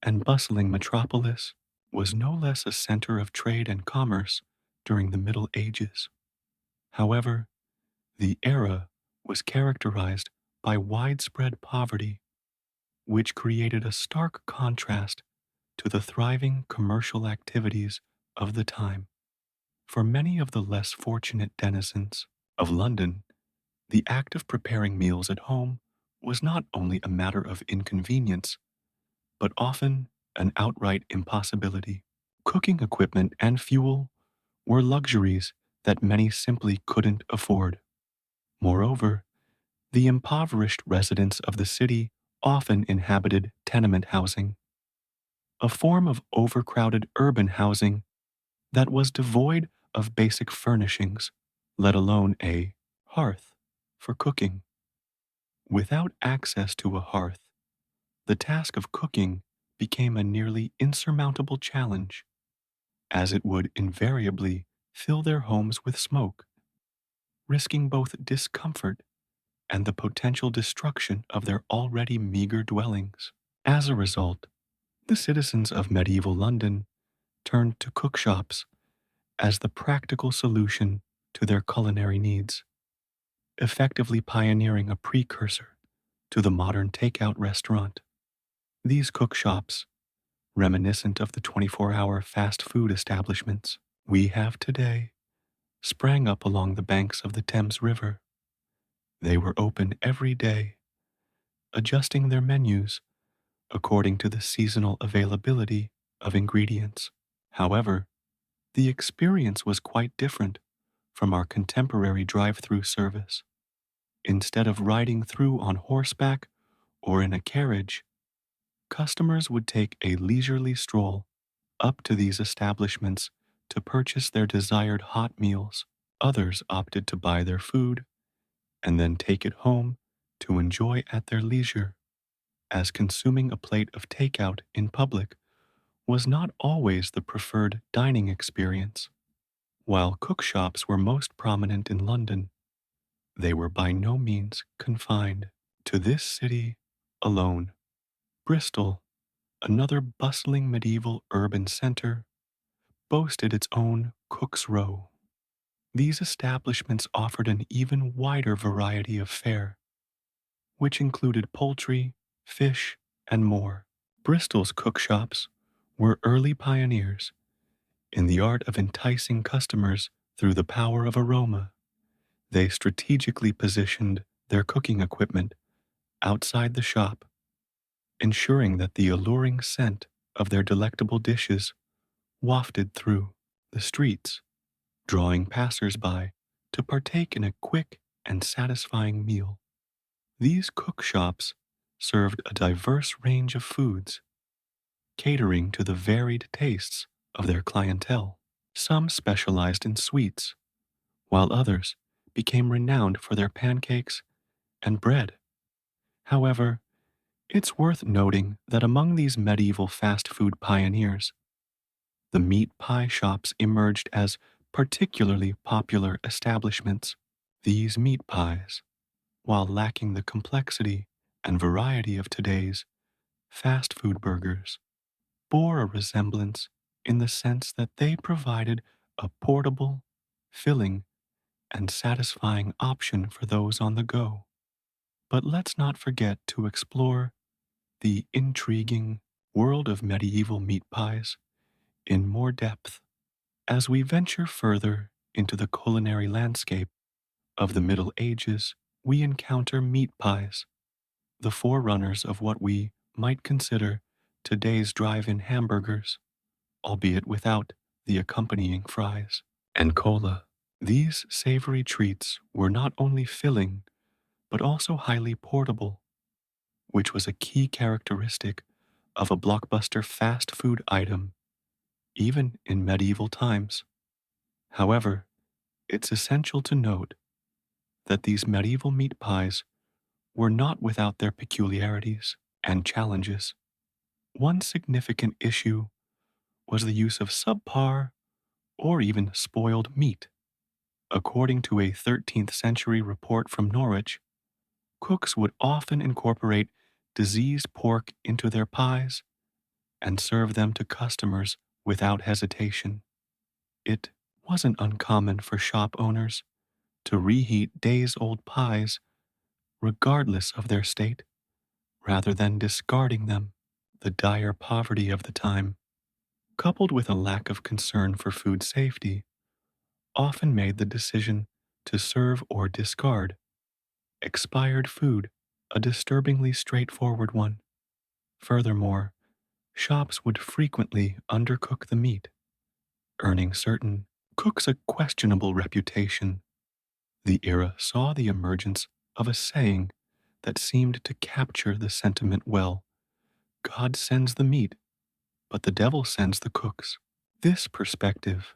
and bustling metropolis, was no less a center of trade and commerce during the Middle Ages. However, the era was characterized by widespread poverty, which created a stark contrast to the thriving commercial activities of the time. For many of the less fortunate denizens of London, the act of preparing meals at home was not only a matter of inconvenience, but often an outright impossibility. Cooking equipment and fuel were luxuries that many simply couldn't afford. Moreover, the impoverished residents of the city often inhabited tenement housing, a form of overcrowded urban housing that was devoid of basic furnishings, let alone a hearth for cooking. Without access to a hearth, the task of cooking became a nearly insurmountable challenge, as it would invariably fill their homes with smoke, risking both discomfort and the potential destruction of their already meager dwellings. As a result, the citizens of medieval London turned to cookshops as the practical solution to their culinary needs, effectively pioneering a precursor to the modern takeout restaurant. These cookshops, reminiscent of the 24-hour fast food establishments we have today, sprang up along the banks of the Thames River. They were open every day, adjusting their menus according to the seasonal availability of ingredients. However, the experience was quite different from our contemporary drive-through service. Instead of riding through on horseback or in a carriage, customers would take a leisurely stroll up to these establishments to purchase their desired hot meals. Others opted to buy their food and then take it home to enjoy at their leisure, as consuming a plate of takeout in public was not always the preferred dining experience. While cookshops were most prominent in London, they were by no means confined to this city alone. Bristol, another bustling medieval urban center, boasted its own Cook's Row. These establishments offered an even wider variety of fare, which included poultry, fish, and more. Bristol's cookshops were early pioneers in the art of enticing customers through the power of aroma. They strategically positioned their cooking equipment outside the shop, ensuring that the alluring scent of their delectable dishes wafted through the streets, drawing passers-by to partake in a quick and satisfying meal. These cookshops served a diverse range of foods, catering to the varied tastes of their clientele. Some specialized in sweets, while others became renowned for their pancakes and bread. However, it's worth noting that among these medieval fast food pioneers, the meat pie shops emerged as particularly popular establishments. These meat pies, while lacking the complexity and variety of today's fast food burgers, bore a resemblance in the sense that they provided a portable, filling, and satisfying option for those on the go. But let's not forget to explore the intriguing world of medieval meat pies in more depth. As we venture further into the culinary landscape of the Middle Ages, we encounter meat pies, the forerunners of what we might consider today's drive-in hamburgers, albeit without the accompanying fries and cola. These savory treats were not only filling, but also highly portable, which was a key characteristic of a blockbuster fast food item, even in medieval times. However, it's essential to note that these medieval meat pies were not without their peculiarities and challenges. One significant issue was the use of subpar or even spoiled meat. According to a 13th century report from Norwich, cooks would often incorporate diseased pork into their pies and serve them to customers without hesitation. It wasn't uncommon for shop owners to reheat days-old pies regardless of their state, rather than discarding them. The dire poverty of the time, coupled with a lack of concern for food safety, often made the decision to serve or discard expired food a disturbingly straightforward one. Furthermore, shops would frequently undercook the meat, earning certain cooks a questionable reputation. The era saw the emergence of a saying that seemed to capture the sentiment well: God sends the meat, but the devil sends the cooks. This perspective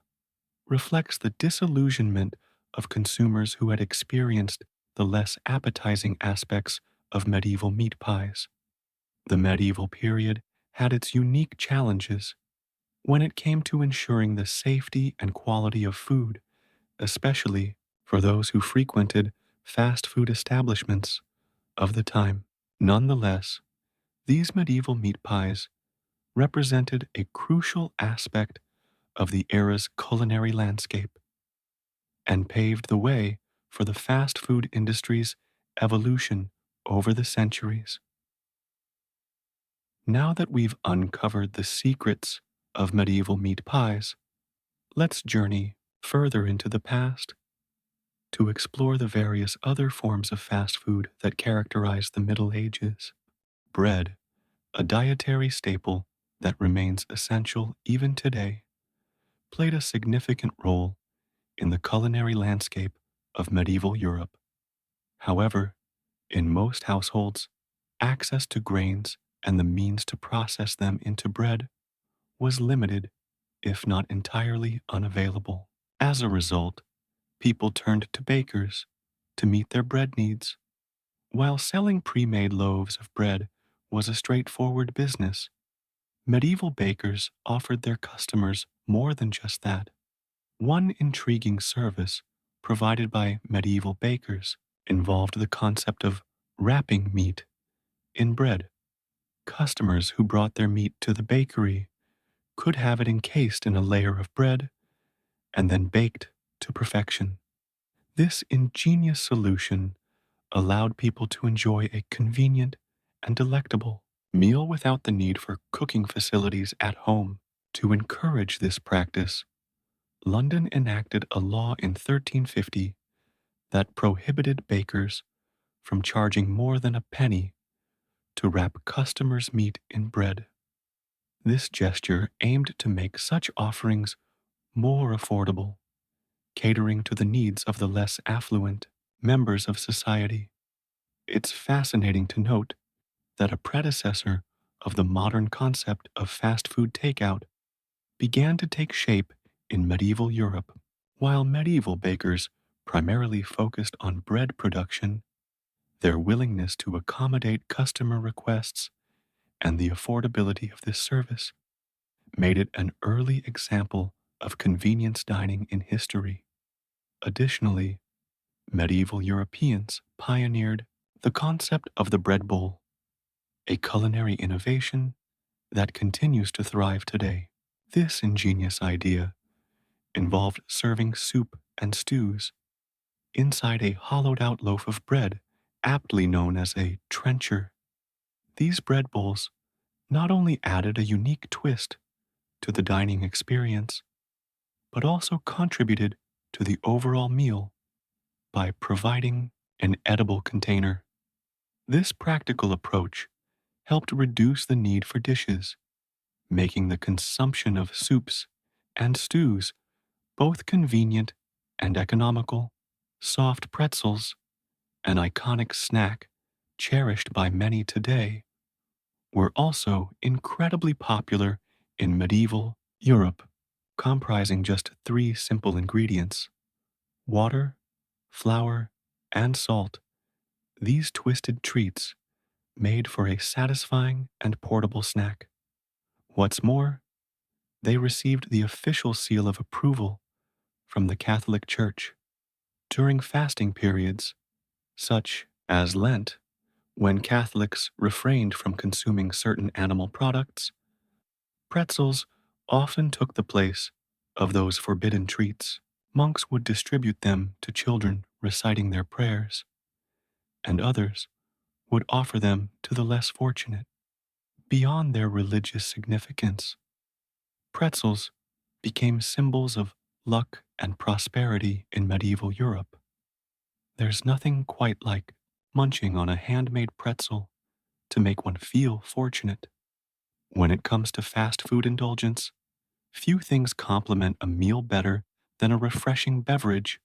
reflects the disillusionment of consumers who had experienced the less appetizing aspects of medieval meat pies. The medieval period had its unique challenges when it came to ensuring the safety and quality of food, especially for those who frequented fast food establishments of the time. Nonetheless, these medieval meat pies represented a crucial aspect of the era's culinary landscape and paved the way for the fast food industry's evolution over the centuries. Now that we've uncovered the secrets of medieval meat pies, let's journey further into the past to explore the various other forms of fast food that characterized the Middle Ages. Bread, a dietary staple that remains essential even today, played a significant role in the culinary landscape of medieval Europe. However, in most households, access to grains and the means to process them into bread was limited, if not entirely unavailable. As a result, people turned to bakers to meet their bread needs. While selling pre-made loaves of bread was a straightforward business, medieval bakers offered their customers more than just that. One intriguing service provided by medieval bakers involved the concept of wrapping meat in bread. Customers who brought their meat to the bakery could have it encased in a layer of bread and then baked to perfection. This ingenious solution allowed people to enjoy a convenient and delectable meal without the need for cooking facilities at home. To encourage this practice, London enacted a law in 1350 that prohibited bakers from charging more than a penny to wrap customers' meat in bread. This gesture aimed to make such offerings more affordable, catering to the needs of the less affluent members of society. It's fascinating to note that a predecessor of the modern concept of fast food takeout began to take shape in medieval Europe. While medieval bakers primarily focused on bread production, their willingness to accommodate customer requests and the affordability of this service made it an early example of convenience dining in history. Additionally, medieval Europeans pioneered the concept of the bread bowl, a culinary innovation that continues to thrive today. This ingenious idea involved serving soup and stews inside a hollowed-out loaf of bread, aptly known as a trencher. These bread bowls not only added a unique twist to the dining experience, but also contributed to the overall meal by providing an edible container. This practical approach helped reduce the need for dishes, making the consumption of soups and stews both convenient and economical. Soft pretzels, an iconic snack cherished by many today, were also incredibly popular in medieval Europe, comprising just three simple ingredients: water, flour, and salt. These twisted treats made for a satisfying and portable snack. What's more, they received the official seal of approval from the Catholic Church. During fasting periods, such as Lent, when Catholics refrained from consuming certain animal products, pretzels often took the place of those forbidden treats. Monks would distribute them to children reciting their prayers, and others would offer them to the less fortunate. Beyond their religious significance, pretzels became symbols of luck and prosperity in medieval Europe. There's nothing quite like munching on a handmade pretzel to make one feel fortunate. When it comes to fast food indulgence, few things complement a meal better than a refreshing beverage,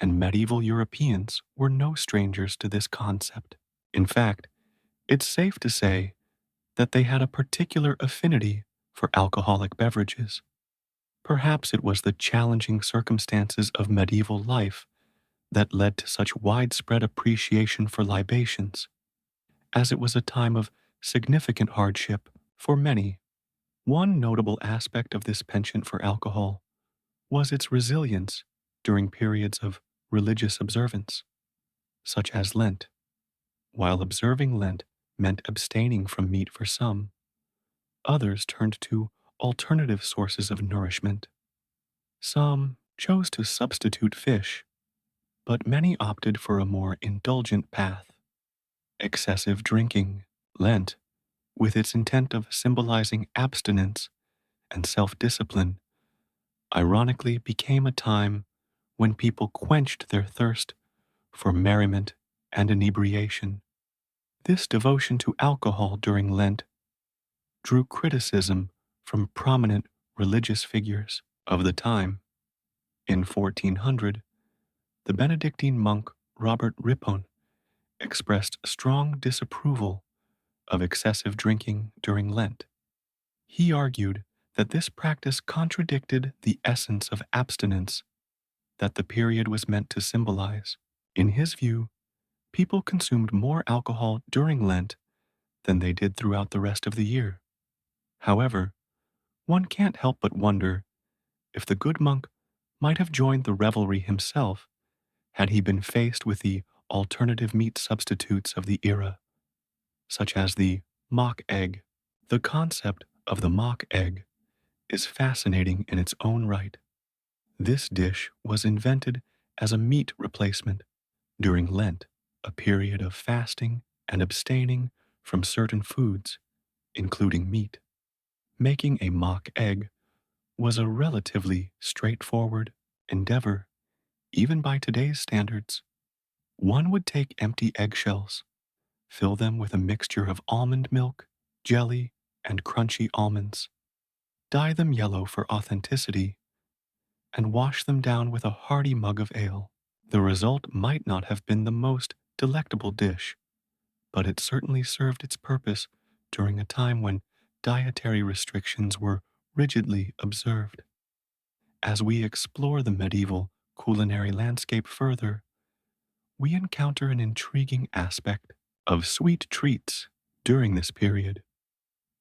and medieval Europeans were no strangers to this concept. In fact, it's safe to say that they had a particular affinity for alcoholic beverages. Perhaps it was the challenging circumstances of medieval life that led to such widespread appreciation for libations, as it was a time of significant hardship for many. One notable aspect of this penchant for alcohol was its resilience during periods of religious observance, such as Lent. While observing Lent meant abstaining from meat for some, others turned to alternative sources of nourishment. Some chose to substitute fish, but many opted for a more indulgent path. Excessive drinking, Lent, with its intent of symbolizing abstinence and self-discipline, ironically became a time when people quenched their thirst for merriment and inebriation. This devotion to alcohol during Lent drew criticism from prominent religious figures of the time. In 1400, the Benedictine monk Robert Rippon expressed strong disapproval of excessive drinking during Lent. He argued that this practice contradicted the essence of abstinence that the period was meant to symbolize. In his view, people consumed more alcohol during Lent than they did throughout the rest of the year. However, one can't help but wonder if the good monk might have joined the revelry himself had he been faced with the alternative meat substitutes of the era, such as the mock egg. The concept of the mock egg is fascinating in its own right. This dish was invented as a meat replacement during Lent, a period of fasting and abstaining from certain foods, including meat. Making a mock egg was a relatively straightforward endeavor, even by today's standards. One would take empty eggshells, fill them with a mixture of almond milk, jelly, and crunchy almonds, dye them yellow for authenticity, and wash them down with a hearty mug of ale. The result might not have been the most delectable dish, but it certainly served its purpose during a time when dietary restrictions were rigidly observed. As we explore the medieval culinary landscape further, we encounter an intriguing aspect of sweet treats during this period.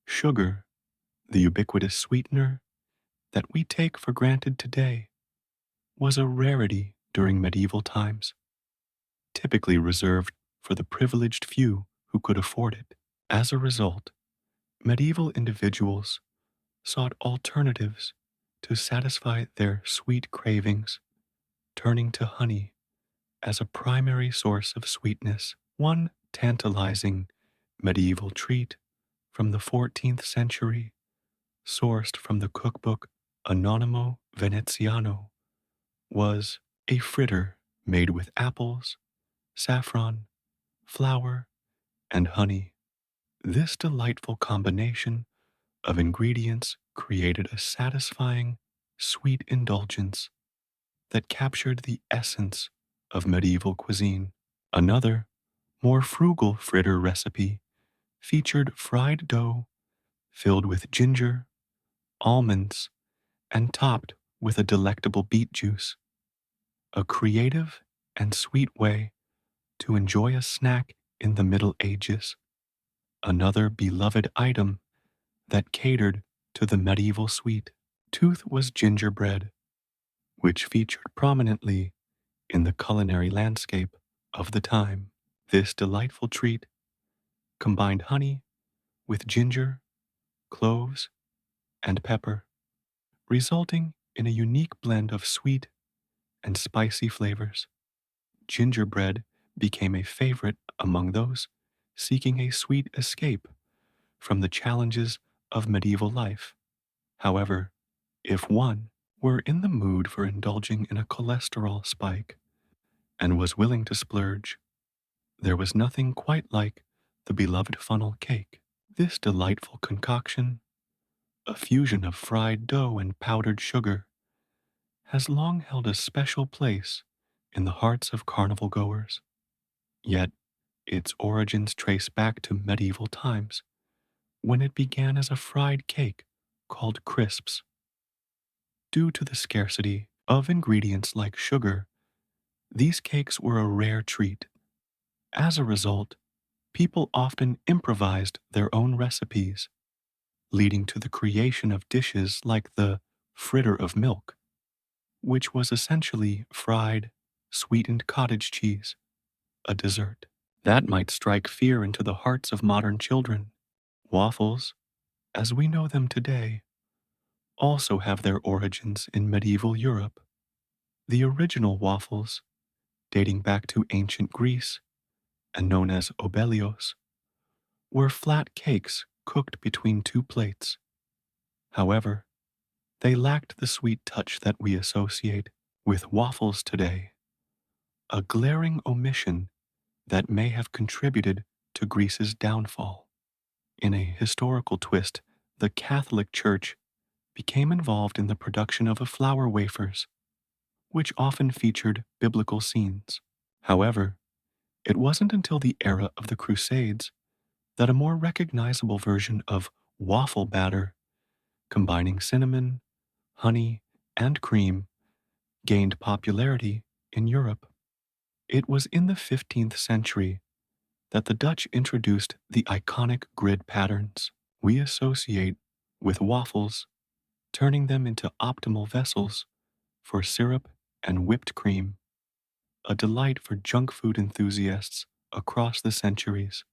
Sugar, the ubiquitous sweetener that we take for granted today, was a rarity during medieval times, typically reserved for the privileged few who could afford it. As a result, medieval individuals sought alternatives to satisfy their sweet cravings, turning to honey as a primary source of sweetness. One tantalizing medieval treat from the 14th century, sourced from the cookbook Anonimo Veneziano, was a fritter made with apples, saffron, flour, and honey. This delightful combination of ingredients created a satisfying, sweet indulgence that captured the essence of medieval cuisine. Another, more frugal fritter recipe featured fried dough filled with ginger, almonds, and topped with a delectable beet juice. A creative and sweet way to enjoy a snack in the Middle Ages. Another beloved item that catered to the medieval sweet tooth was gingerbread, which featured prominently in the culinary landscape of the time. This delightful treat combined honey with ginger, cloves, and pepper, resulting in a unique blend of sweet and spicy flavors. Gingerbread became a favorite among those seeking a sweet escape from the challenges of medieval life. However, if one were in the mood for indulging in a cholesterol spike and was willing to splurge, there was nothing quite like the beloved funnel cake. This delightful concoction, a fusion of fried dough and powdered sugar, has long held a special place in the hearts of carnival goers. Yet, its origins trace back to medieval times, when it began as a fried cake called crisps. Due to the scarcity of ingredients like sugar, these cakes were a rare treat. As a result, people often improvised their own recipes, leading to the creation of dishes like the fritter of milk, which was essentially fried, sweetened cottage cheese, a dessert. That might strike fear into the hearts of modern children. Waffles, as we know them today, also have their origins in medieval Europe. The original waffles, dating back to ancient Greece and known as obelios, were flat cakes cooked between two plates. However, they lacked the sweet touch that we associate with waffles today, a glaring omission that may have contributed to Greece's downfall. In a historical twist, the Catholic Church became involved in the production of flour wafers, which often featured biblical scenes. However, it wasn't until the era of the Crusades that a more recognizable version of waffle batter, combining cinnamon, honey, and cream, gained popularity in Europe. It was in the 15th century that the Dutch introduced the iconic grid patterns we associate with waffles, turning them into optimal vessels for syrup and whipped cream, a delight for junk food enthusiasts across the centuries.